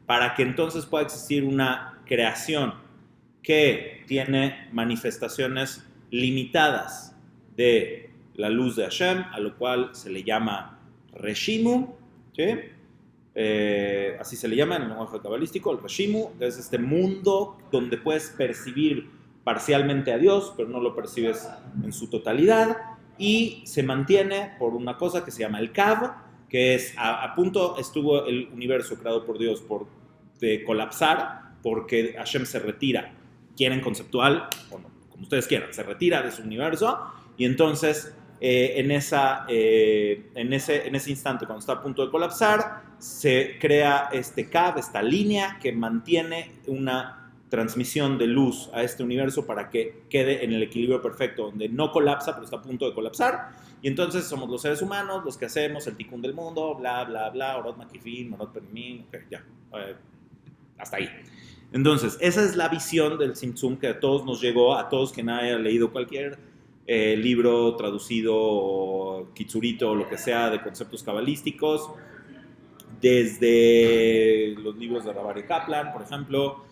para que entonces pueda existir una creación que tiene manifestaciones limitadas de la luz de Hashem, a lo cual se le llama Reshimu, ¿sí? Así se le llama en el lenguaje cabalístico, el Reshimu, que es este mundo donde puedes percibir parcialmente a Dios, pero no lo percibes en su totalidad, y se mantiene por una cosa que se llama el Kav, que es a punto estuvo el universo creado por Dios de colapsar, porque Hashem se retira, quieren conceptual, o no, como ustedes quieran, se retira de su universo, y entonces en ese instante, cuando está a punto de colapsar, se crea este Kav, esta línea que mantiene una transmisión de luz a este universo para que quede en el equilibrio perfecto, donde no colapsa, pero está a punto de colapsar. Y entonces somos los seres humanos los que hacemos el tikkun del mundo, bla, bla, bla, orot makifin, orot permim, ok, ya, hasta ahí. Entonces, esa es la visión del Tzimtzum que a todos nos llegó, a todos que haya leído cualquier libro traducido, o kitsurito, o lo que sea, de conceptos cabalísticos, desde los libros de Rabbi Kaplan, por ejemplo,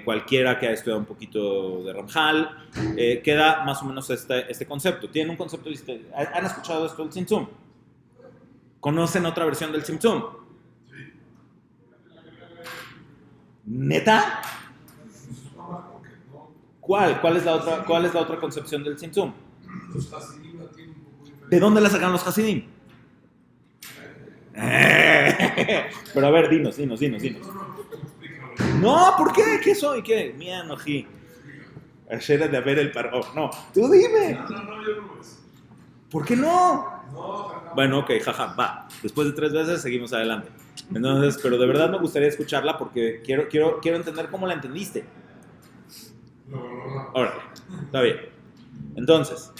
cualquiera que haya estudiado un poquito de Ramjal, queda más o menos este concepto. Tiene un concepto, ¿han escuchado esto del Tzimtzum? ¿Conocen otra versión del Tzimtzum? ¿Neta? ¿Cuál es la otra concepción del Tzimtzum? Los Hasidim la tienen un poco diferente. ¿De dónde la sacaron los Hasidim? Pero a ver, dinos. No, ¿por qué? ¿Qué soy? ¿Qué? Mía, no, ji. Ayer de haber el paro. No, tú dime. No, yo no es. ¿Por qué no? No, jaja. Bueno, ok, jaja, va. Después de 3 veces seguimos adelante. Entonces, pero de verdad me gustaría escucharla porque quiero entender cómo la entendiste. No. Órale, está bien. Entonces,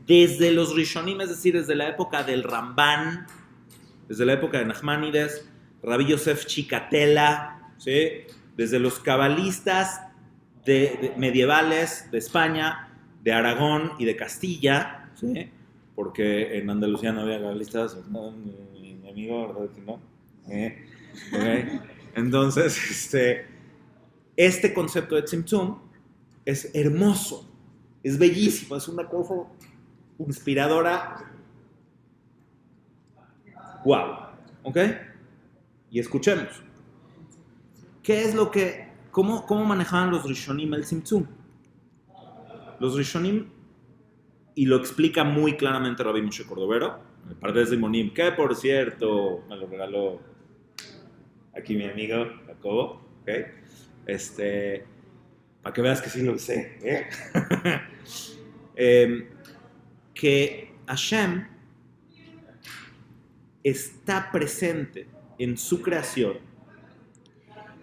desde los Rishonim, es decir, desde la época del Ramban, desde la época de Nachmanides, Rabbi Yosef Chikatela, ¿sí? Desde los cabalistas medievales de España, de Aragón y de Castilla, ¿sí? Porque en Andalucía no había cabalistas, ¿no? Mi amigo, ¿verdad que no? Okay. Entonces, este concepto de Tzimtzum es hermoso, es bellísimo, es una cosa inspiradora. Wow, ¿ok? Y escuchemos. ¿Qué es cómo manejaban los Rishonim el Tzimtzum? Los Rishonim, y lo explica muy claramente Rabbi Moshe Cordovero, el Pardes de Monim, que por cierto me lo regaló aquí mi amigo Jacobo, ¿ok? Para que veas que sí lo sé, que Hashem está presente en su creación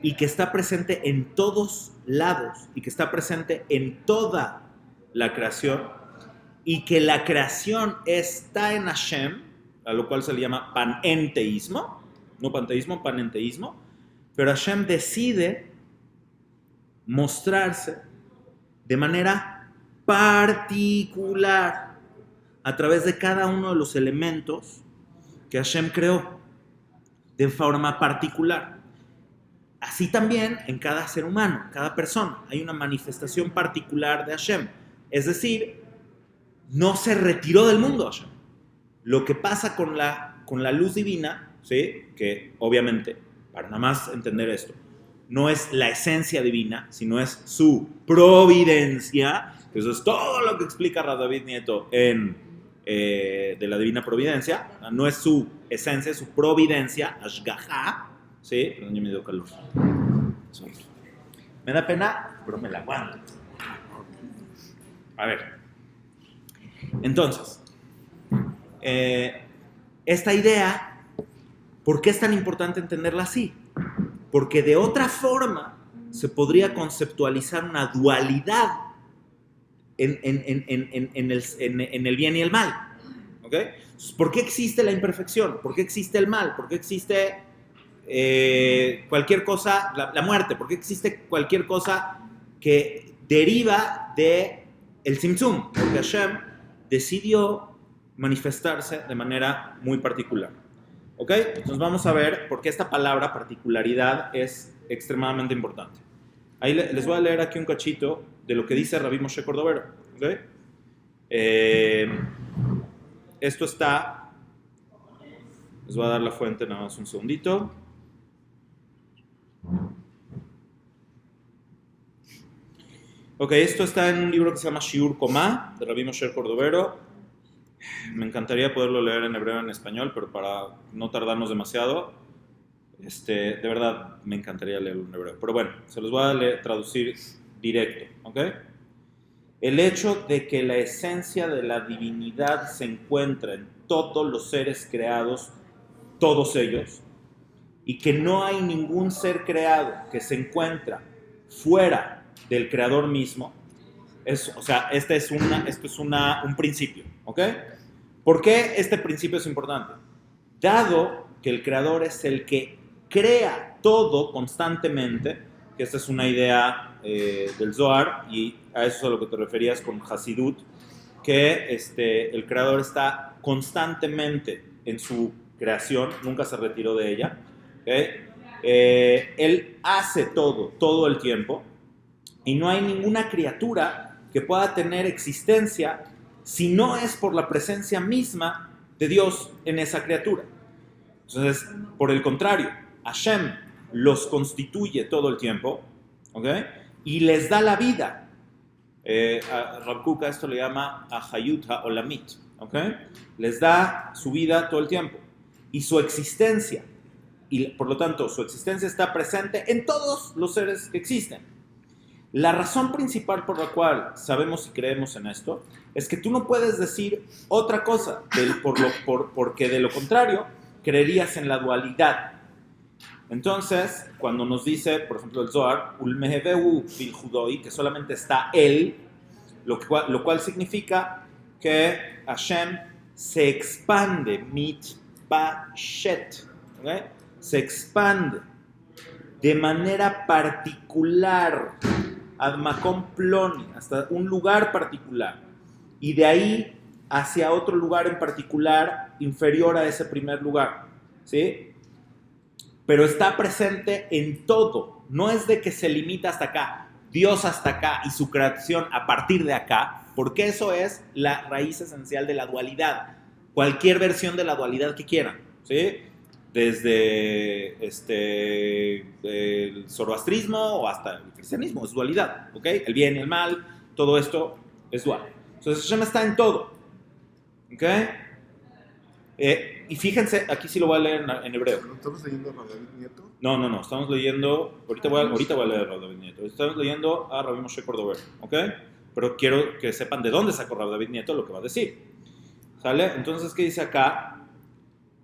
y que está presente en todos lados y que está presente en toda la creación y que la creación está en Hashem, a lo cual se le llama panenteísmo, no panteísmo, panenteísmo, pero Hashem decide mostrarse de manera particular a través de cada uno de los elementos que Hashem creó de forma particular. Así también en cada ser humano, cada persona, hay una manifestación particular de Hashem. Es decir, no se retiró del mundo Hashem. Lo que pasa con la luz divina, ¿sí? Que obviamente, para nada más entender esto, no es la esencia divina, sino es su providencia, que eso es todo lo que explica David Nieto de la Divina Providencia. No es su esencia, es su providencia, Ashgaha, ¿sí? Perdón, ya me dio calor. Me da pena, pero me la aguanto. A ver. Entonces, esta idea, ¿por qué es tan importante entenderla así? Porque de otra forma se podría conceptualizar una dualidad en el bien y el mal. ¿Ok? Entonces, ¿por qué existe la imperfección? ¿Por qué existe el mal? ¿Por qué existe cualquier cosa, la muerte? ¿Por qué existe cualquier cosa que deriva del Tzimtzum? Porque Hashem decidió manifestarse de manera muy particular. ¿Ok? Entonces vamos a ver por qué esta palabra particularidad es extremadamente importante. Ahí les voy a leer aquí un cachito de lo que dice Rabbi Moshe Cordovero. ¿Ok? Esto está... Les voy a dar la fuente nada más un segundito. Ok, esto está en un libro que se llama Shiur Komá, de Rabbi Moshe Cordovero. Me encantaría poderlo leer en hebreo y en español, pero para no tardarnos demasiado, de verdad me encantaría leerlo en hebreo. Pero bueno, se los voy a traducir directo, ¿ok? El hecho de que la esencia de la divinidad se encuentra en todos los seres creados, todos ellos, y que no hay ningún ser creado que se encuentra fuera del creador mismo, o sea, esto es un principio, ¿ok? ¿Por qué este principio es importante? Dado que el creador es el que crea todo constantemente, que esta es una idea del Zohar, y a eso es a lo que te referías con Hasidut, que el creador está constantemente en su creación, nunca se retiró de ella, ¿okay? Él hace todo el tiempo, y no hay ninguna criatura que pueda tener existencia si no es por la presencia misma de Dios en esa criatura. Entonces, por el contrario, Hashem los constituye todo el tiempo, ¿ok? Y les da la vida. A Rav Kuka esto le llama Ahayut HaOlamit, ¿ok? Les da su vida todo el tiempo y su existencia, y por lo tanto su existencia está presente en todos los seres que existen. La razón principal por la cual sabemos y creemos en esto es que tú no puedes decir otra cosa, porque de lo contrario creerías en la dualidad. Entonces, cuando nos dice, por ejemplo, el Zohar, Ulmeheveu bil Judoi, que solamente está él, lo cual significa que Hashem se expande, mitpashet, ¿okay? Se expande de manera particular, ad makom ploni, hasta un lugar particular, y de ahí hacia otro lugar en particular inferior a ese primer lugar, ¿sí? Pero está presente en todo, no es de que se limita hasta acá, Dios hasta acá y su creación a partir de acá, porque eso es la raíz esencial de la dualidad, cualquier versión de la dualidad que quieran, ¿sí? Desde el zoroastrismo o hasta el cristianismo, es dualidad, ¿ok? El bien y el mal, todo esto es dual. Entonces Hashem está en todo, ¿ok? Y fíjense, aquí sí lo voy a leer en hebreo. ¿No estamos leyendo a Rav David Nieto? No, estamos leyendo, ahorita voy a leer a Rav David Nieto, estamos leyendo a Rabbi Moshe Cordover, ¿ok? Pero quiero que sepan de dónde sacó Rav David Nieto lo que va a decir, ¿sale? Entonces, ¿qué dice acá?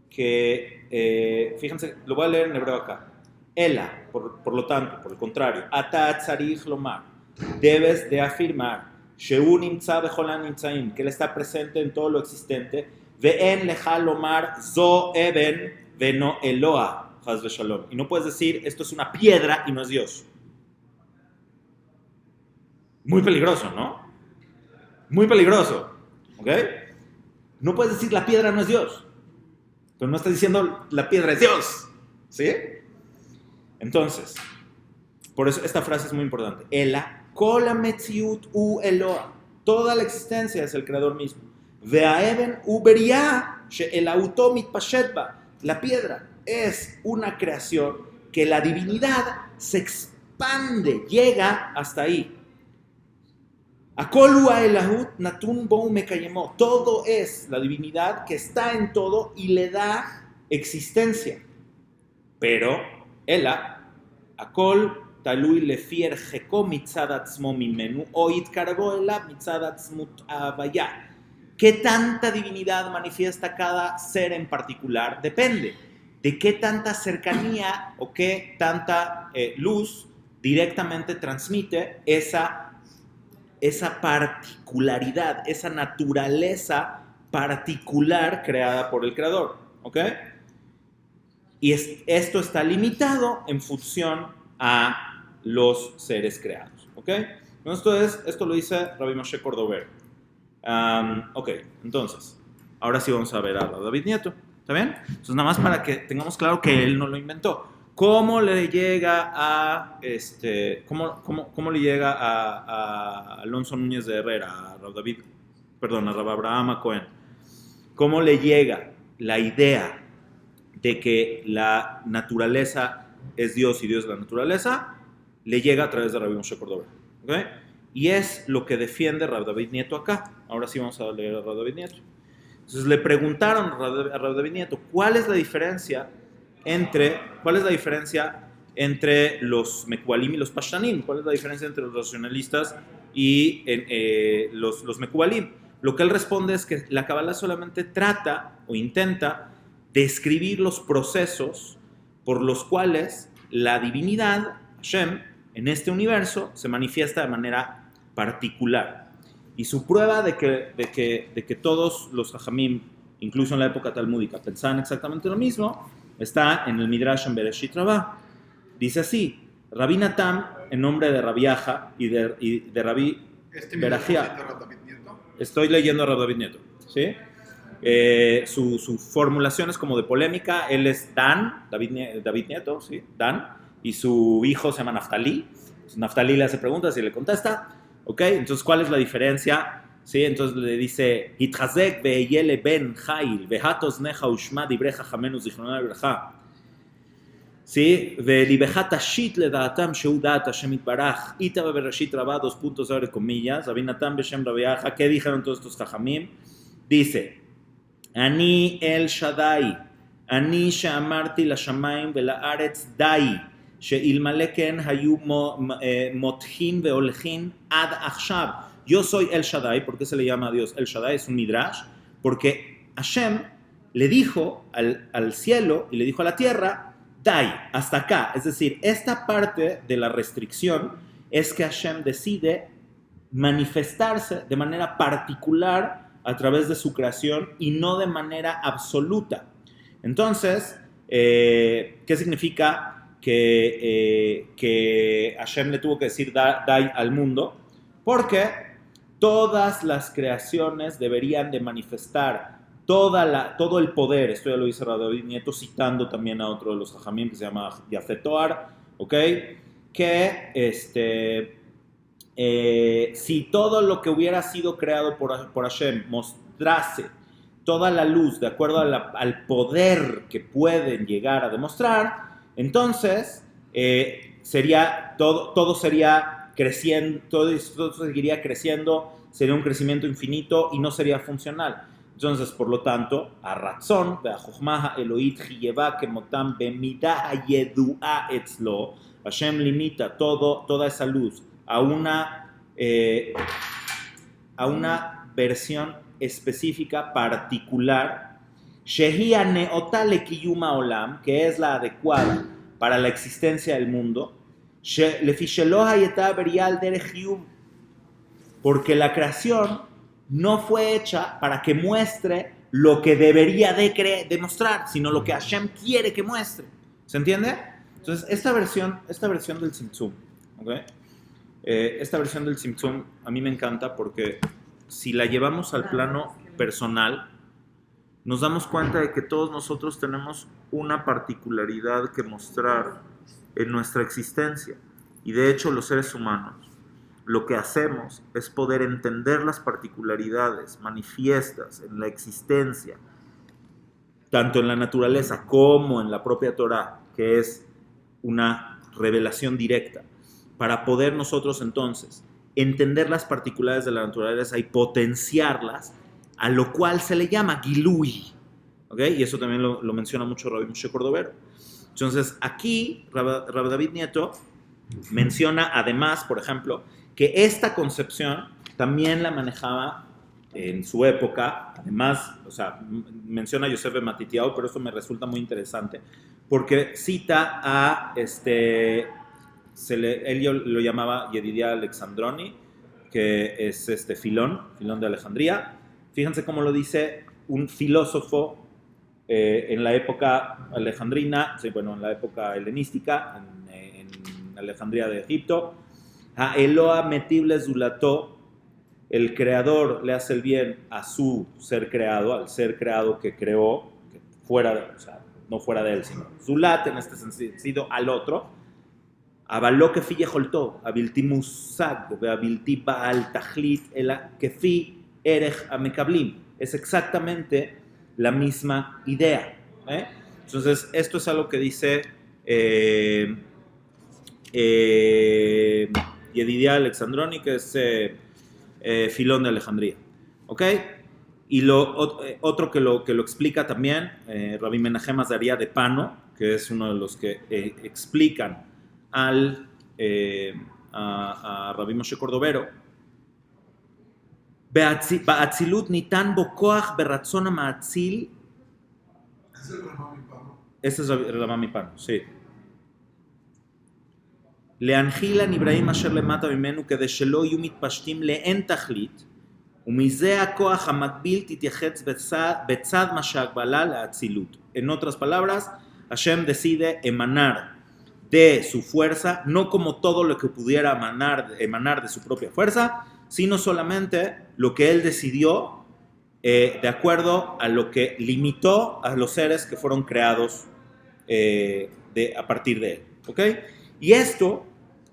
Que, fíjense, lo voy a leer en hebreo acá. Ela, por lo tanto, por el contrario, ata tzarich lomar, debes de afirmar, shehu nimtza bechol hanimtzaim, que él está presente en todo lo existente, ve'en lecha lomar zo eben veno Eloa, chas v'shalom. Y no puedes decir, esto es una piedra y no es Dios. Muy peligroso, ¿no? Muy peligroso, ¿ok? No puedes decir, la piedra no es Dios. Pero no está diciendo la piedra es Dios, ¿sí? Entonces, por eso esta frase es muy importante. Ela, kol hametziut u Eloa. Toda la existencia es el creador mismo. Ve'aeben u beria she'elauto mitpashet ba. La piedra es una creación que la divinidad se expande, llega hasta ahí. Akolu elahut natun bo mekayemo. Todo es la divinidad que está en todo y le da existencia. Pero ela, akol talui lefier jeko mitzad atzmo mimenu o itkarbo ela mitzad atzmut avaya. ¿Qué tanta divinidad manifiesta cada ser en particular? Depende de qué tanta cercanía o qué tanta luz directamente transmite esa particularidad, esa naturaleza particular creada por el creador, ¿ok? Y esto está limitado en función a los seres creados, ¿ok? Entonces, esto lo dice Rabbi Moshe Cordover. Ok, entonces, ahora sí vamos a ver a David Nieto, ¿está bien? Entonces, nada más para que tengamos claro que él no lo inventó. ¿Cómo le llega a cómo le llega a Alonso Núñez de Herrera, a Rav Abraham Cohen? ¿Cómo le llega la idea de que la naturaleza es Dios y Dios es la naturaleza? Le llega a través de Rabbi Moshe Cordover, ¿ok? Y es lo que defiende Rav David Nieto acá. Ahora sí vamos a leer a Rav David Nieto. Entonces le preguntaron a Rav David Nieto, ¿cuál es la diferencia entre los Mekubalim y los Pashtanim? ¿Cuál es la diferencia entre los racionalistas y los Mekubalim? Lo que él responde es que la Kabbalah solamente trata o intenta describir los procesos por los cuales la divinidad, Hashem, en este universo se manifiesta de manera particular. Y su prueba de que todos los Jajamim, incluso en la época talmúdica, pensaban exactamente lo mismo, está en el Midrash en Bereshit Rabbah. Dice así, Rabbi Natan, en nombre de Rabbi Aja y de Rabbi Berajía. Estoy leyendo a Rabbi David Nieto, ¿sí? Su formulación es como de polémica. Él es Dan, David Nieto, ¿sí? Dan, y su hijo se llama Naftali. Naftali le hace preguntas y le contesta, ¿ok? Entonces, ¿cuál es la diferencia? ¿Sí? Entonces le dice, Hitzhazek ve'yele ben Jail, ve'hatos neja ushma dibreja jamenu zichronah lebraja. ¿Sí? Ve'libeja tashit le da'atam shehu da'at Hashem itbaraj, ita beberashit rabá, 2 puntos, abre comillas, Rabbi Natan beshem Rabbi Aja. ¿Qué dijeron todos estos jajamim? Dice, Ani el Shaddai, Ani she'amarti lashamayim ve'la'aretz dai, she'ilmale ken hayu mothin ve'olchin ad achshav. Yo soy El Shaddai. ¿Por qué se le llama a Dios El Shaddai? Es un midrash, porque Hashem le dijo al cielo y le dijo a la tierra, Dai, hasta acá. Es decir, esta parte de la restricción es que Hashem decide manifestarse de manera particular a través de su creación y no de manera absoluta. Entonces, ¿qué significa que Hashem le tuvo que decir Dai al mundo? Porque todas las creaciones deberían de manifestar todo el poder. Esto ya lo dice David Nieto, citando también a otro de los jajamim que se llama Yafet Toar, ¿ok? Que si todo lo que hubiera sido creado por Hashem mostrase toda la luz de acuerdo al poder que pueden llegar a demostrar, entonces todo sería creciendo, todo seguiría creciendo, sería un crecimiento infinito y no sería funcional. Entonces, por lo tanto, a razón, Hashem limita toda esa luz a una versión específica, particular, que es la adecuada para la existencia del mundo, porque la creación no fue hecha para que muestre lo que debería demostrar, sino lo que Hashem quiere que muestre. ¿Se entiende? Entonces, esta versión del Tzimtzum, ¿okay? Esta versión del Tzimtzum a mí me encanta porque si la llevamos al plano personal, nos damos cuenta de que todos nosotros tenemos una particularidad que mostrar en nuestra existencia. Y de hecho, los seres humanos, lo que hacemos es poder entender las particularidades manifiestas en la existencia, tanto en la naturaleza como en la propia Torah, que es una revelación directa, para poder nosotros entonces entender las particularidades de la naturaleza y potenciarlas, a lo cual se le llama Gilui. ¿Okay? Y eso también lo menciona mucho Rabbi Moshe Cordovero. Entonces, aquí Rabbi David Nieto menciona además, por ejemplo, que esta concepción también la manejaba en su época. Además, o sea, menciona a Yosef ben Matityahu, pero eso me resulta muy interesante, porque cita a, él lo llamaba Yedidia Alexandroni, que es Filón de Alejandría. Fíjense cómo lo dice un filósofo en la época alejandrina, en la época helenística, en Alejandría de Egipto. Ha'eloa metible zulato, el creador le hace el bien a su ser creado, al ser creado que creó, que no fuera de él, sino zulat en este sentido al otro. Avaló que fi yejolto, abilti musag, abilti baal tajlit, que fi erech amekablim. Es exactamente la misma idea. Entonces, esto es algo que dice Yedidia Alexandroni, que es Filón de Alejandría. ¿Ok? Y otro que lo explica también, Rabbi Menachem Azaria de Pano, que es uno de los que explican a Rabbi Moshe Cordovero. Ba'atzilut nitan bo koach beratzon ha'ma'atzil. Es el Ramón y Pablo. Ese es el Ramón y Pano, sí. להנחיל נבראים אשר למטה ממנו כדי שלא יהיו מתפשטים לאין תכלית, ומזה הכוח המקביל תתייחץ בצד מה שהגבלה לאצילות. En otras palabras, Hashem decide emanar de su fuerza, no como todo lo que pudiera emanar de su propia fuerza, sino solamente lo que él decidió de acuerdo a lo que limitó a los seres que fueron creados a partir de él. ¿Okay? Y esto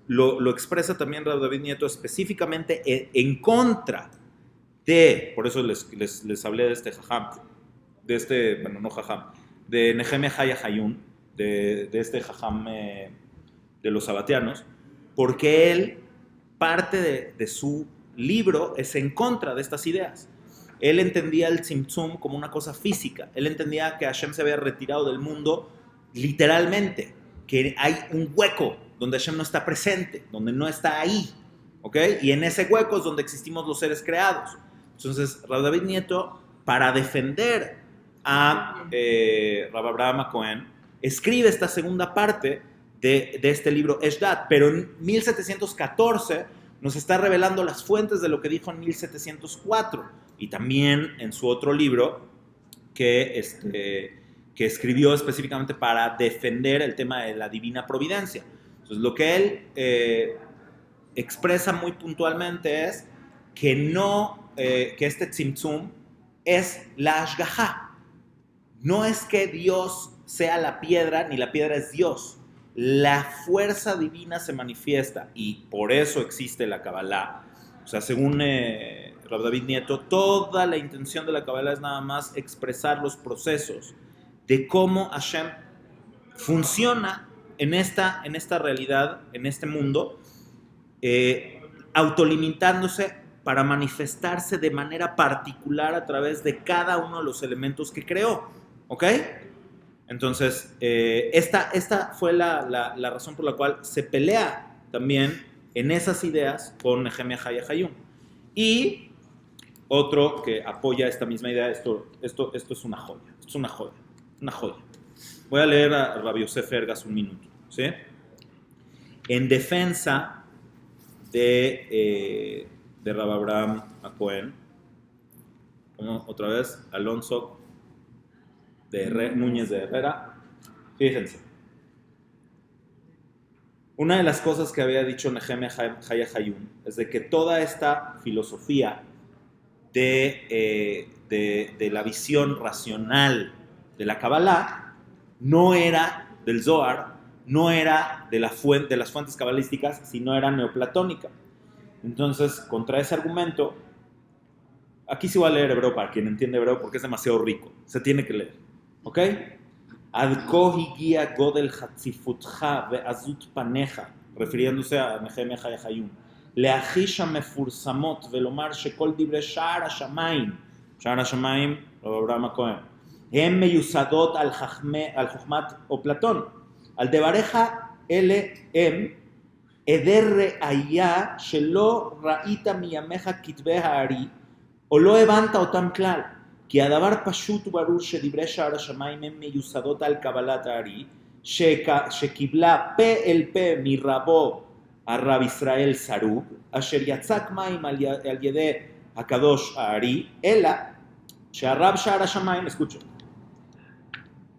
lo expresa también Rab David Nieto específicamente en contra de, por eso les hablé de este jajam, de Nehemia Haya Hayun, de este jajam de los sabatianos, porque él, parte de su libro es en contra de estas ideas. Él entendía el tzimtzum como una cosa física, él entendía que Hashem se había retirado del mundo literalmente, que hay un hueco donde Hashem no está presente, donde no está ahí, ¿ok? Y en ese hueco es donde existimos los seres creados. Entonces, Rab David Nieto, para defender a Rab Abraham Cohen, escribe esta segunda parte de este libro Eshdat, pero en 1714 nos está revelando las fuentes de lo que dijo en 1704, y también en su otro libro que escribió específicamente para defender el tema de la divina providencia. Entonces, lo que él expresa muy puntualmente es que que este tzimtzum es la ashgaha. No es que Dios sea la piedra, ni la piedra es Dios. La fuerza divina se manifiesta y por eso existe la Kabbalah. O sea, según Rab David Nieto, toda la intención de la Kabbalah es nada más expresar los procesos de cómo Hashem funciona en esta realidad, en este mundo, autolimitándose para manifestarse de manera particular a través de cada uno de los elementos que creó. ¿Ok? Entonces, esta fue la razón por la cual se pelea también en esas ideas con Nehemia Haya Hayun. Y otro que apoya esta misma idea, esto es una joya, una joya. Voy a leer a Rabbi Yosef Ergas un minuto, ¿sí? En defensa de Rab Abraham Cohen, otra vez, Alonso Núñez de Herrera. Fíjense, una de las cosas que había dicho Nehemia Haya Hayun es de que toda esta filosofía de la visión racional de la Kabbalah no era del Zohar, no era de las fuentes cabalísticas, sino era neoplatónica. Entonces, contra ese argumento, aquí sí voy a leer hebreo para quien entiende hebreo porque es demasiado rico, se tiene que leer. ¿Ok? Ad כה הגיע גודל חציפותך ועזות פניך, refiriéndose a Nehemia Haya Hayun, להחיש המפורסמות ולומר שכל דברי שער השמיים, שער השמיים, רב אברהם הכהן, הם מיוסדות על חוכמת אפלטון. על דבריך אלה הם עדי ראיה שלא ראית מימיך כתבי הארי, או לא הבנת אותם כלל. כי הדבר פשוט וברור שדברי שער השמיים הם מיוסדות על קבלת הארי, שקיבלה פה אל פה מרבו הרב ישראל סרוב, אשר יצק מים על ידי הקדוש הארי, אלא שהרב שער השמיים, escucho,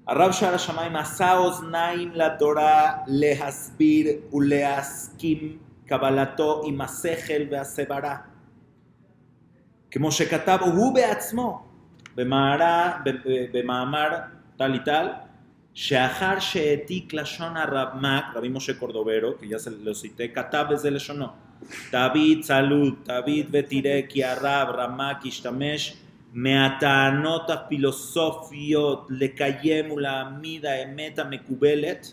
הרב שער השמיים עשה אוזניים לתורה להסביר ולהסכים קבלתו עם השכל והסברה, כמו שכתב הוא בעצמו, במאמר tal y tal, שאחר שהעתיק לשון הרמ"ק, רבי משה קורדוברו, que ya se lo cité, כתב בזה לשונו, תביט צלוד, תביט ותראה כי הרב רמ"ק השתמש מהטענות הפילוסופיות לקיים ולהעמיד האמת המקובלת,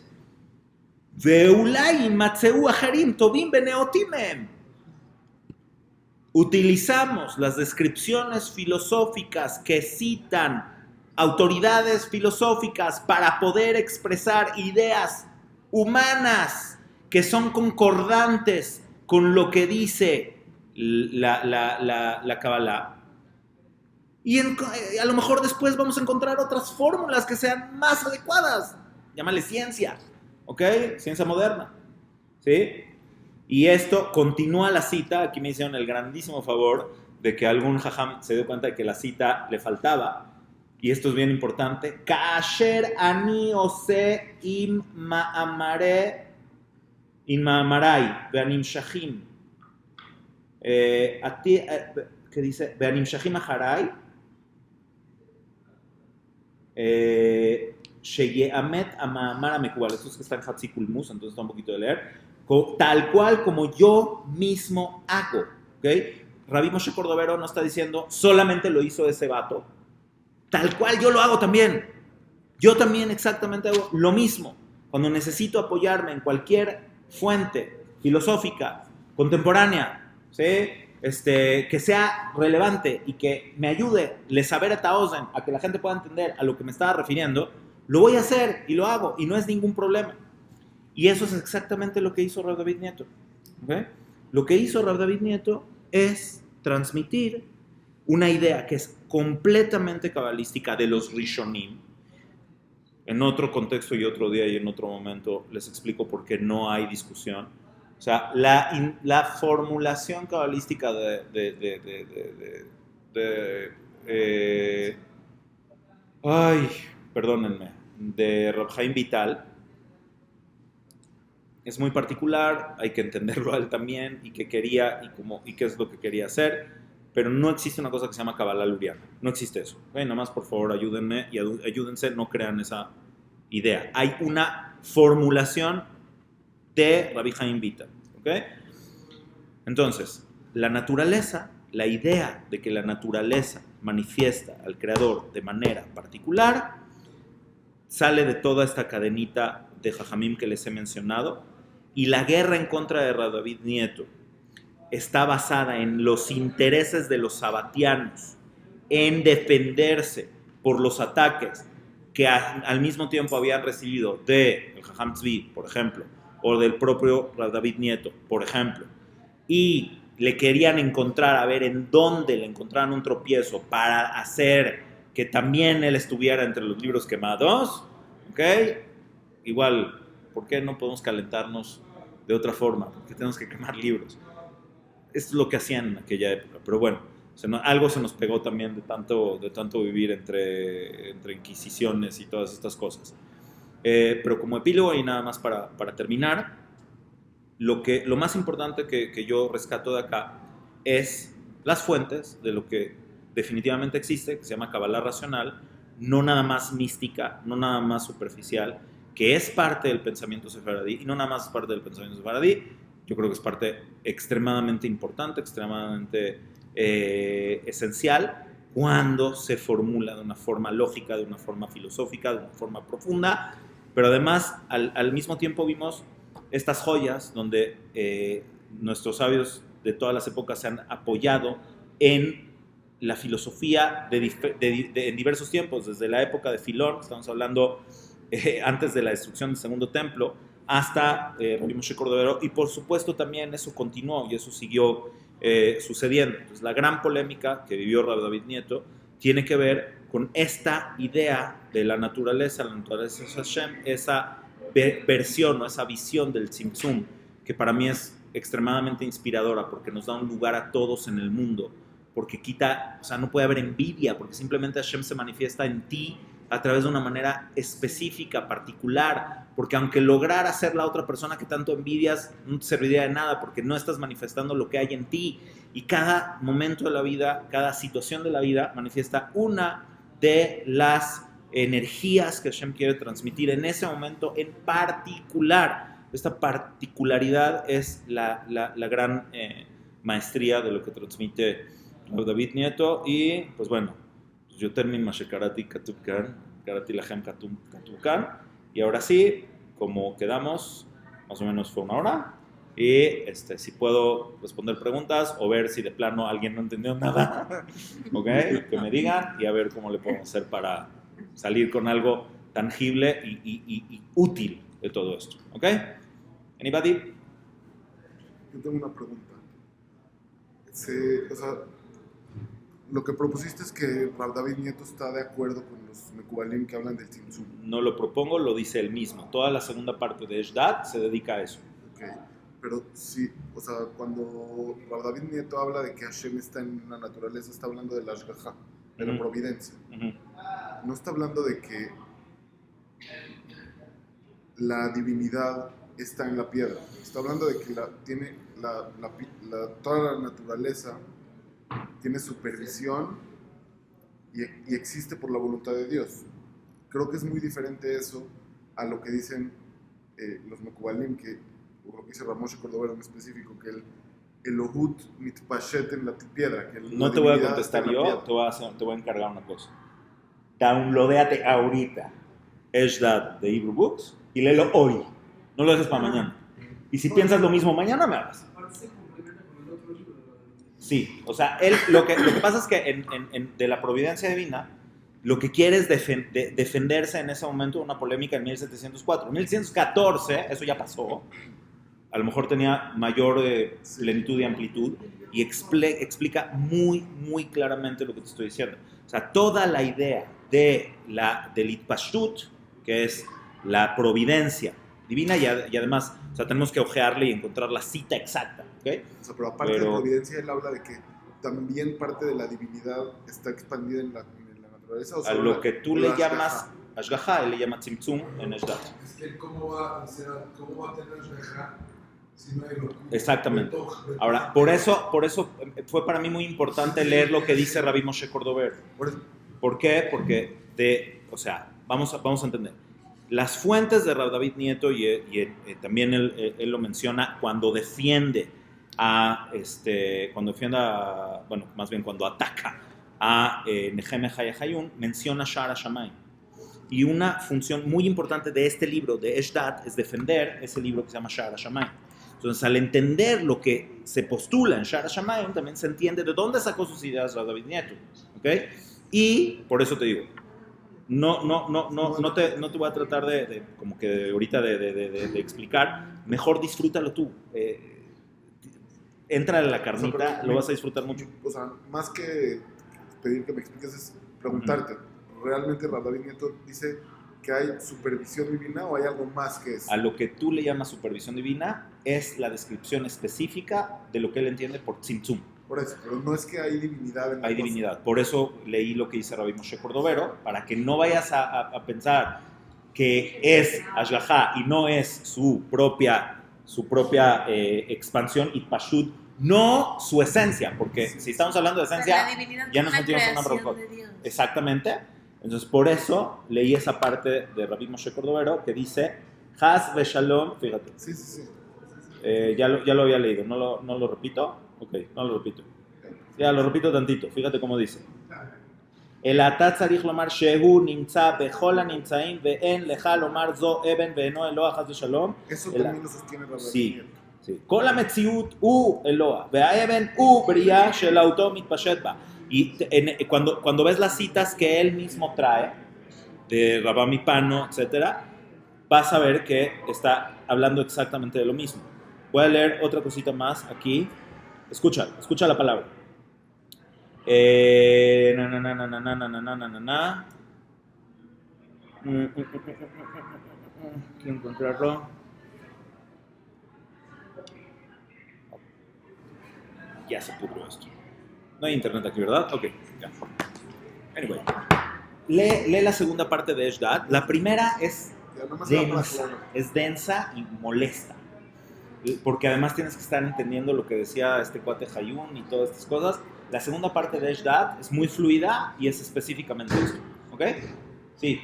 ואולי יימצאו אחרים טובים ונאותים מהם. Utilizamos las descripciones filosóficas que citan autoridades filosóficas para poder expresar ideas humanas que son concordantes con lo que dice la Kabbalah. Y a lo mejor después vamos a encontrar otras fórmulas que sean más adecuadas. Llámale ciencia, ¿ok? Ciencia moderna. ¿Sí? Y esto continúa la cita. Aquí me hicieron el grandísimo favor de que algún jajam se dio cuenta de que la cita le faltaba. Y esto es bien importante. Kasher ani ose im ma'amarai ve'anim shahim. ¿Qué dice? Ve'anim shahim aharai. Sheyeamet ama'amara mekubal. Esto es que está en Hatzikul Mus, entonces está un poquito de leer. Tal cual como yo mismo hago. ¿Okay? Rabbi Moshe Cordovero no está diciendo solamente lo hizo ese vato. Tal cual yo lo hago también. Yo también exactamente hago lo mismo. Cuando necesito apoyarme en cualquier fuente filosófica, contemporánea, ¿sí? Que sea relevante y que me ayude, le saber a Taozen, a que la gente pueda entender a lo que me estaba refiriendo, lo voy a hacer y lo hago y no es ningún problema. Y eso es exactamente lo que hizo Rav David Nieto. ¿Okay? Lo que hizo Rav David Nieto es transmitir una idea que es completamente cabalística de los Rishonim. En otro contexto y otro día y en otro momento les explico por qué no hay discusión. O sea, la formulación cabalística de Rab Chaim Vital es muy particular, hay que entenderlo a él también y qué quería y qué es lo que quería hacer. Pero no existe una cosa que se llama Kabbalah Luriana. No existe eso. ¿Okay? Nada más, por favor, ayúdenme y ayúdense, no crean esa idea. Hay una formulación de Rabbi Chaim Vital. ¿Okay? Entonces, la naturaleza, la idea de que la naturaleza manifiesta al Creador de manera particular, sale de toda esta cadenita de Jajamim que les he mencionado, y la guerra en contra de Rav David Nieto está basada en los intereses de los sabatianos, en defenderse por los ataques que al mismo tiempo habían recibido del Jajam Tzvi, por ejemplo, o del propio Rav David Nieto, por ejemplo, y le querían encontrar, a ver en dónde le encontraran un tropiezo para hacer que también él estuviera entre los libros quemados, ¿ok? Igual, ¿por qué no podemos calentarnos de otra forma? ¿Por qué tenemos que quemar libros? Esto es lo que hacían en aquella época, pero bueno, algo se nos pegó también de tanto vivir entre inquisiciones y todas estas cosas. Pero como epílogo y nada más para terminar, lo más importante que yo rescato de acá es las fuentes de lo que definitivamente existe, que se llama Kabbalah racional, no nada más mística, no nada más superficial, que es parte del pensamiento sefaradí, y no nada más es parte del pensamiento sefaradí. Yo creo que es parte extremadamente importante, extremadamente esencial, cuando se formula de una forma lógica, de una forma filosófica, de una forma profunda, pero además al mismo tiempo vimos estas joyas donde nuestros sabios de todas las épocas se han apoyado en la filosofía en diversos tiempos, desde la época de Filón, estamos hablando antes de la destrucción del segundo templo, hasta Rabbi Moshe Cordovero, y por supuesto también eso continuó y eso siguió sucediendo. Entonces, la gran polémica que vivió Rav David Nieto tiene que ver con esta idea de la naturaleza de Hashem, esa versión o esa visión del Tzimtzum, que para mí es extremadamente inspiradora porque nos da un lugar a todos en el mundo, porque no puede haber envidia, porque simplemente Hashem se manifiesta en ti a través de una manera específica, particular, porque aunque lograr hacer la otra persona que tanto envidias, no te serviría de nada, porque no estás manifestando lo que hay en ti, y cada momento de la vida, cada situación de la vida manifiesta una de las energías que Hashem quiere transmitir en ese momento en particular. Esta particularidad es la gran maestría de lo que transmite David Nieto, y pues bueno, yo termino Mashekarati Katubkan, Karati Lahem Katubkan, y ahora sí, como quedamos, más o menos fue una hora, y si puedo responder preguntas o ver si de plano alguien no entendió nada, ¿ok? Que me digan y a ver cómo le podemos hacer para salir con algo tangible y útil de todo esto, ¿ok? Anybody? Yo tengo una pregunta. Lo que propusiste es que Rav David Nieto está de acuerdo con los Mekubalim que hablan del Tzimtzum. No lo propongo, lo dice él mismo. Toda la segunda parte de Eshdat se dedica a eso. Ok. Ok, pero sí, o sea, cuando Rav David Nieto habla de que Hashem está en la naturaleza, está hablando de la Ashgaha, de la Ujú. providencia. Ujú. No está hablando de que la divinidad está en la piedra. Está hablando de que tiene toda la naturaleza tiene supervisión y existe por la voluntad de Dios. Creo que es muy diferente eso a lo que dicen los Mekubalim, o lo que dice Ramoshe Cordovero en específico, que el Elohut mitpashet en la piedra. Que No la te voy a divinidad contestar está en la yo, piedra. te voy a encargar una cosa. Downloadéate ahorita Eshdad de Hebrew Books y léelo hoy. No lo dejes para mañana. Y si piensas lo mismo mañana, me hablas. Aparte se complementa con el otro libro. Sí, o sea, lo que pasa es que de la providencia divina, lo que quiere es defenderse en ese momento de una polémica en 1704. En 1714, eso ya pasó, a lo mejor tenía mayor plenitud y amplitud, y explica muy, muy claramente lo que te estoy diciendo. O sea, toda la idea del Itpashtut, que es la providencia divina, y además, o sea, tenemos que ojearle y encontrar la cita exacta, ¿ok? O sea, pero aparte de providencia, él habla de que también parte de la divinidad está expandida en la naturaleza. ¿O a lo que tú le llamas Ashgaha, él le llama Tzimtzum en Eshdat. Es que cómo va a tener Ashgaha si no hay locura. Exactamente. Ahora, por eso fue para mí muy importante leer lo que dice Rabbi Moshe Cordovero. ¿Por qué? Porque, o sea, vamos a entender. Las fuentes de Rav David Nieto, y también él lo menciona cuando defiende bueno, más bien cuando ataca a Nehemia Hayahayun, menciona Shara Shamayim. Y una función muy importante de este libro, de Eshdat, es defender ese libro que se llama Shara Shamayim. Entonces, al entender lo que se postula en Shara Shamayim, también se entiende de dónde sacó sus ideas Rav David Nieto. ¿Okay? Y por eso te digo, no te voy a tratar como que ahorita de explicar. Mejor disfrútalo tú. Entra en la carnita, lo vas a disfrutar mucho. O sea, más que pedir que me expliques, es preguntarte. ¿Realmente Rav David Nieto dice que hay supervisión divina o hay algo más que eso? A lo que tú le llamas supervisión divina es la descripción específica de lo que él entiende por Tzimtzum. Por eso, pero no es que hay divinidad en la Hay cosa. divinidad. Por eso leí lo que dice Rabbi Moshe Cordovero, para que no vayas a pensar que es Ashgaha y no es su propia expansión y Pashut, no su esencia, porque si estamos hablando de esencia, ya nos metimos en una brocot. Exactamente. Entonces, por eso leí esa parte de Rabbi Moshe Cordovero que dice Haz Veshalom, fíjate. Sí. Ya lo había leído, no lo repito. Ok, no lo repito. Ya lo repito tantito, fíjate cómo dice. El atat tzarich lomar shehu nimtza bechol hanimtzaim ve'en lecha lomar zo eben ve'eno Eloah haz v'shalom. Eso también lo sostiene Rav David Sí, Nieto. sí. Kol hametziut u Eloah ve'aeben u bria shel auto mitpashet ba. Y cuando ves las citas que él mismo trae, de Rabbi Pano, etc., vas a ver que está hablando exactamente de lo mismo. Voy a leer otra cosita más aquí. Escucha la palabra. Quiero encontrarlo. Ya se pudrió esto. No hay internet aquí, ¿verdad? Ok, ya. Anyway. Lee la segunda parte de Eshdat. La primera es densa y molesta. Porque además tienes que estar entendiendo lo que decía este cuate Hayun y todas estas cosas. La segunda parte de Eshdat es muy fluida y es específicamente esto. ¿Ok? Sí.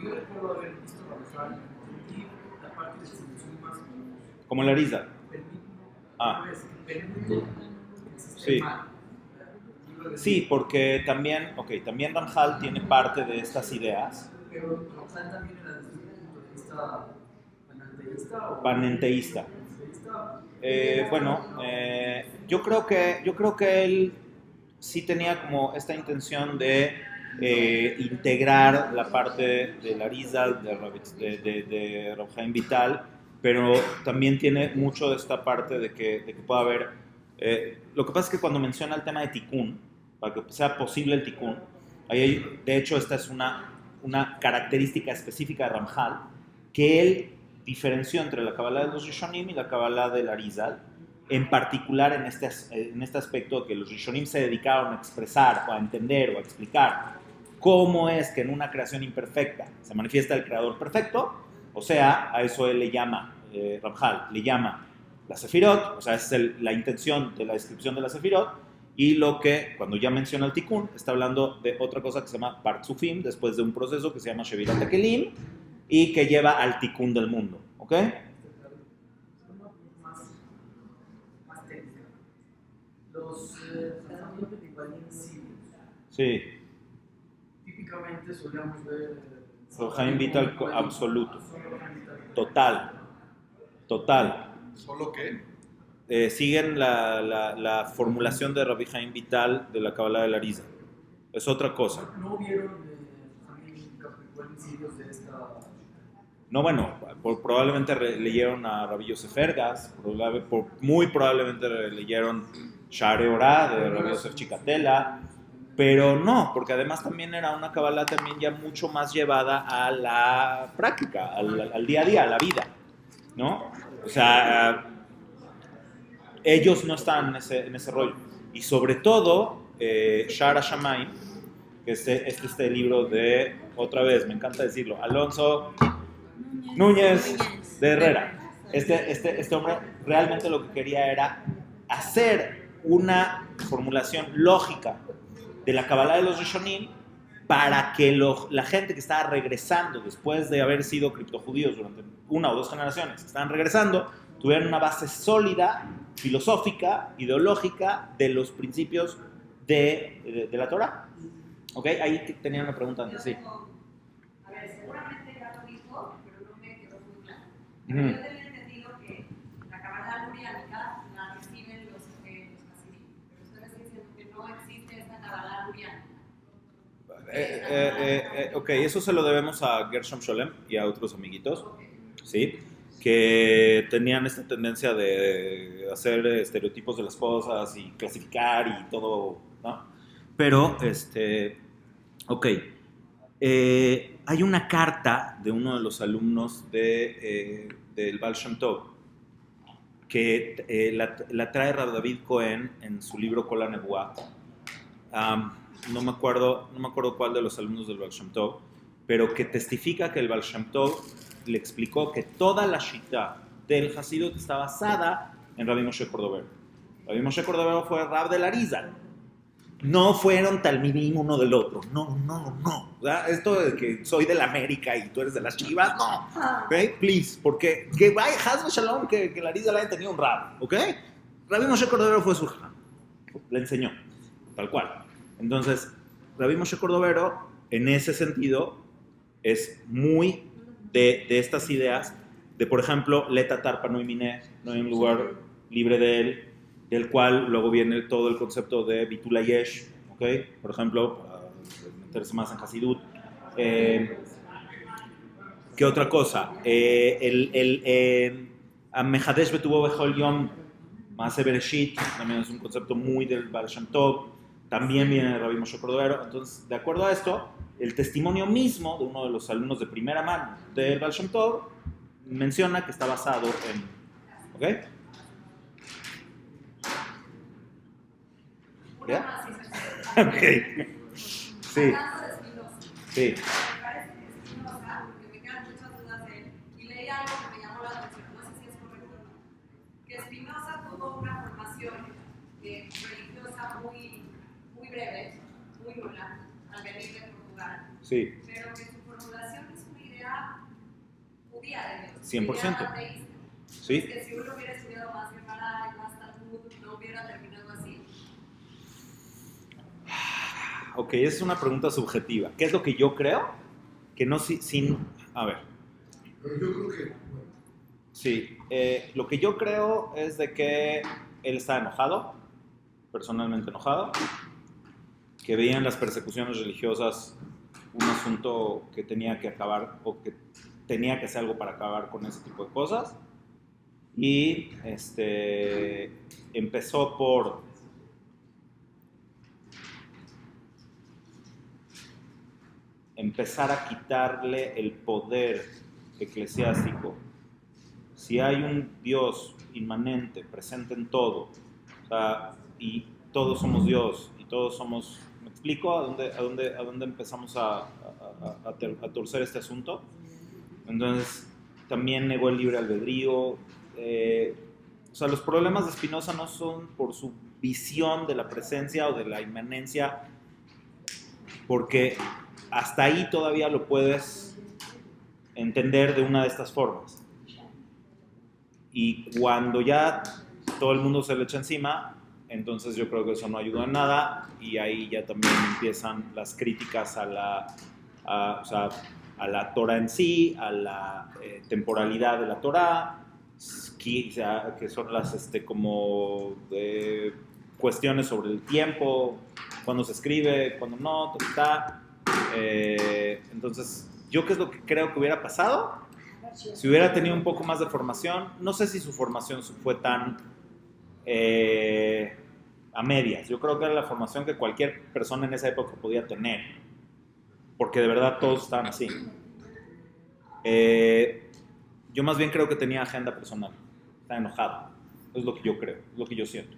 Yo recuerdo haber visto Ramsal y la parte de distribución más Como la risa. Sí. Sí, porque también Ramjal tiene parte de estas ideas. Pero Ramsal también era desde un punto de vista panenteísta. Yo creo que él sí tenía como esta intención de integrar la parte de la risa de Rav Chaim Vital, pero también tiene mucho de esta parte de que pueda haber. Lo que pasa es que cuando menciona el tema de Tikkun, para que sea posible el Tikkun, de hecho esta es una característica específica de Ramjal, que él diferenció entre la Kabbalah de los Rishonim y la Kabbalah del Arizal, en particular en este aspecto que los Rishonim se dedicaron a expresar o a entender o a explicar cómo es que en una creación imperfecta se manifiesta el creador perfecto, o sea, a eso él le llama, Ramjal le llama la Sefirot, o sea, es la intención de la descripción de la Sefirot, y lo que, cuando ya menciona el Tikkun, está hablando de otra cosa que se llama Partzufim, después de un proceso que se llama Shevirat HaKelim, y que lleva al Tikkun del mundo, ¿ok? Más técnica. Los tratamientos de igualdad sirios, Sí, típicamente solemos ver Rojaim Vital absoluto, solo Jaime Vital. total. ¿Solo qué? Siguen la formulación de Rabbi Haim Vital de la Kabbalah del Arizal. Es otra cosa. ¿No vieron también igualdad sirios de esta? No, bueno, probablemente leyeron a Rabbi Yosef Ergas, muy probablemente leyeron Share Orah de Rabbi Yosef Chikatela, pero no, porque además también era una Kabbalah también ya mucho más llevada a la práctica, al día a día, a la vida, ¿no? O sea, ellos no están en ese rollo. Y sobre todo, Shara Shamayim, que es este libro de, otra vez, me encanta decirlo, Alonso Núñez de Herrera. Este hombre realmente lo que quería era hacer una formulación lógica de la Kabbalah de los Rishonim para que la gente que estaba regresando después de haber sido criptojudíos durante una o dos generaciones, que estaban regresando, tuvieran una base sólida, filosófica, ideológica de los principios de la Torah. ¿Ok? Ahí tenía una pregunta antes, sí. A ver, seguramente ya lo dijo, pero no me quedó muy claro. Ujú. Yo tenía entendido que la Kabbalah luriánica la reciben los hasidim, pero ustedes dicen que no existe esta Kabbalah luriánica. Ok, eso se lo debemos a Gershom Sholem y a otros amiguitos, ¿sí? Que tenían esta tendencia de hacer estereotipos de las cosas y clasificar y todo, ¿no? Pero, ok, hay una carta de uno de los alumnos del Baal Shem Tov que la trae Rav David Cohen en su libro Kol HaNebuah. No me acuerdo cuál de los alumnos del Baal Shem Tov, pero que testifica que el Baal Shem Tov le explicó que toda la shita del Hasidut está basada en Rabbi Moshe Cordovero. Rabbi Moshe Cordovero fue Rab del Arizal. No fueron talmidim uno del otro. No. O sea, esto de que soy del América y tú eres de las Chivas, no. ¿Ok? Please, porque que vaya, Hazbe Shalom, que el Arizal haya tenido un Rab. ¿Ok? Rabbi Moshe Cordovero fue su hija. Le enseñó, tal cual. Entonces, Rabbi Moshe Cordovero, en ese sentido, es muy de estas ideas de, por ejemplo, Leta Tarpa no Miné, no hay un lugar libre de él, del cual luego viene todo el concepto de Bitul Hayesh, ¿ok? Por ejemplo, para meterse más en Hasidut. ¿Qué otra cosa? Mehadesh betuvo bechol yom Maaseh Bereshit, también es un concepto muy del Baal Shem Tov, también viene de Rabbi Moshe Cordovero. Entonces, de acuerdo a esto, el testimonio mismo de uno de los alumnos de primera mano del Baal Shem Tov menciona que está basado en... ¿Ok? Una ¿Ya? más, Ok. Sí, hablando de Spinoza. sí. Me parece que Spinoza, porque me quedan muchas dudas de él, y leí algo que me llamó la atención, no sé si es correcto o no, que Spinoza tuvo una formación religiosa muy breve, muy nula, al venir de Portugal, Sí, pero que su formulación es una idea judía de Dios, 100%. una idea ateísta. sí. Es que si uno hubiera estudiado más Gemara y más Talmud, no hubiera terminado así. Ok, esa es una pregunta subjetiva. ¿Qué es lo que yo creo? Que no sin... A ver. Pero yo creo que, bueno, Sí, lo que yo creo es de que él está enojado, personalmente enojado, que veían las persecuciones religiosas un asunto que tenía que acabar o que tenía que hacer algo para acabar con ese tipo de cosas. Y empezó por... empezar a quitarle el poder eclesiástico, si hay un Dios inmanente, presente en todo, o sea, y todos somos Dios, y todos somos... ¿Me explico a dónde empezamos a torcer este asunto? Entonces, también negó el libre albedrío. O sea, los problemas de Spinoza no son por su visión de la presencia o de la inmanencia, porque hasta ahí todavía lo puedes entender de una de estas formas. Y cuando ya todo el mundo se le echa encima, entonces yo creo que eso no ayudó en nada, y ahí ya también empiezan las críticas a la Torah en sí, a la temporalidad de la Torah, que son las cuestiones sobre el tiempo, cuándo se escribe, cuándo no, todo está. Entonces, ¿yo qué es lo que creo que hubiera pasado? Si hubiera tenido un poco más de formación, no sé si su formación fue tan a medias. Yo creo que era la formación que cualquier persona en esa época podía tener, porque de verdad todos estaban así. Yo más bien creo que tenía agenda personal, estaba enojado. Es lo que yo creo, es lo que yo siento.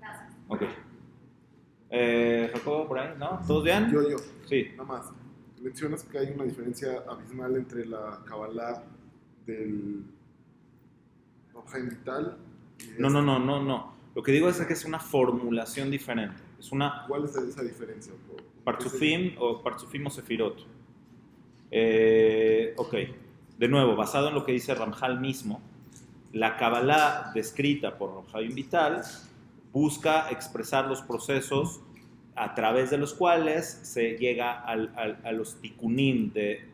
Gracias. Ok. Jacobo, por ahí, ¿no? ¿Todos bien? Yo. Sí. Nada más. Mencionas que hay una diferencia abismal entre la Kabbalah del Rab Chaim Vital y No. Lo que digo es que es una formulación diferente. Es una ¿Cuál es esa diferencia? Partzufim o Sefirot. Ok. De nuevo, basado en lo que dice Ramjal mismo, la Kabbalah descrita por Rab Chaim Vital busca expresar los procesos a través de los cuales se llega a los tikkunim de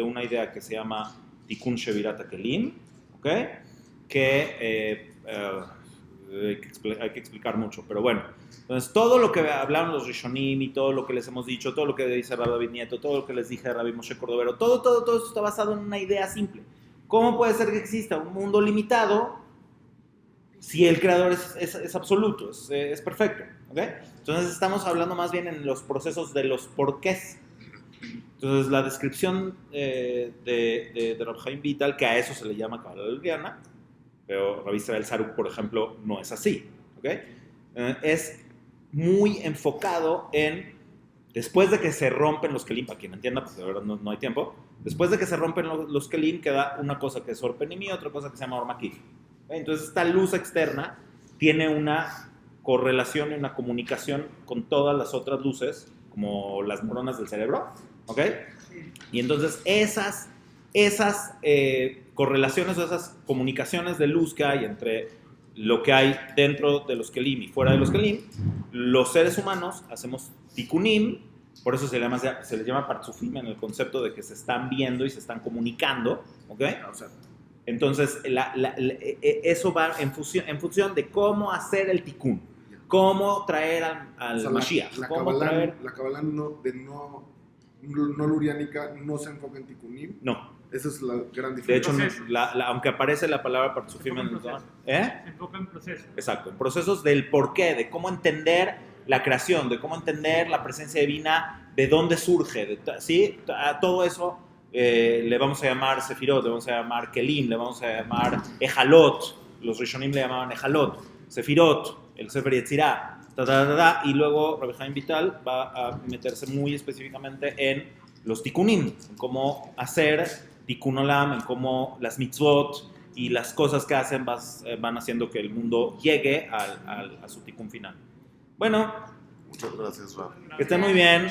una idea que se llama Tikkun Shevirat HaKelim, ¿ok? Que hay que explicar mucho, pero bueno. Entonces, todo lo que hablaron los Rishonim y todo lo que les hemos dicho, todo lo que dice Rabbi David Nieto, todo lo que les dije de Rabbi Moshe Cordovero, todo eso está basado en una idea simple. ¿Cómo puede ser que exista un mundo limitado si el creador es absoluto, es perfecto? ¿Okay? Entonces estamos hablando más bien en los procesos de los porqués. Entonces la descripción de Rab Chaim Vital, que a eso se le llama Kabbalah Luriana, pero Rabbi Israel Saruk, por ejemplo, no es así. ¿Okay? Es muy enfocado en, después de que se rompen los kelim, para quien entienda, porque de verdad no hay tiempo, después de que se rompen los kelim queda una cosa que es Orpenim y otra cosa que se llama Ormakil. ¿Okay? Entonces esta luz externa tiene una correlación y una comunicación con todas las otras luces, como las neuronas del cerebro, ¿ok? Y entonces esas correlaciones o esas comunicaciones de luz que hay entre lo que hay dentro de los kelim y fuera de los kelim, los seres humanos hacemos tikkunim, por eso se les llama partzufim en el concepto de que se están viendo y se están comunicando, ¿ok? O sea, entonces eso va en función de cómo hacer el tikkun, cómo traer al o sea, Mashiach, la cómo traer... La Kabbalah no luriánica no se enfoca en tikkunim. No. Esa es la gran De diferencia. hecho, aunque aparece la palabra partzufim en el Se enfoca en procesos. Exacto, en procesos del porqué, de cómo entender la creación, de cómo entender la presencia divina, de dónde surge, ¿sí? A todo eso le vamos a llamar Sefirot, le vamos a llamar Kelim, le vamos a llamar Ejalot, los Rishonim le llamaban Ejalot, Sefirot, el Sefer Yetzirah, y luego Rabbi Chaim Vital va a meterse muy específicamente en los tikkunim, en cómo hacer tikkun olam, en cómo las mitzvot y las cosas que hacen van haciendo que el mundo llegue a su tikkun final. Bueno, Muchas gracias, Rab. que estén muy bien.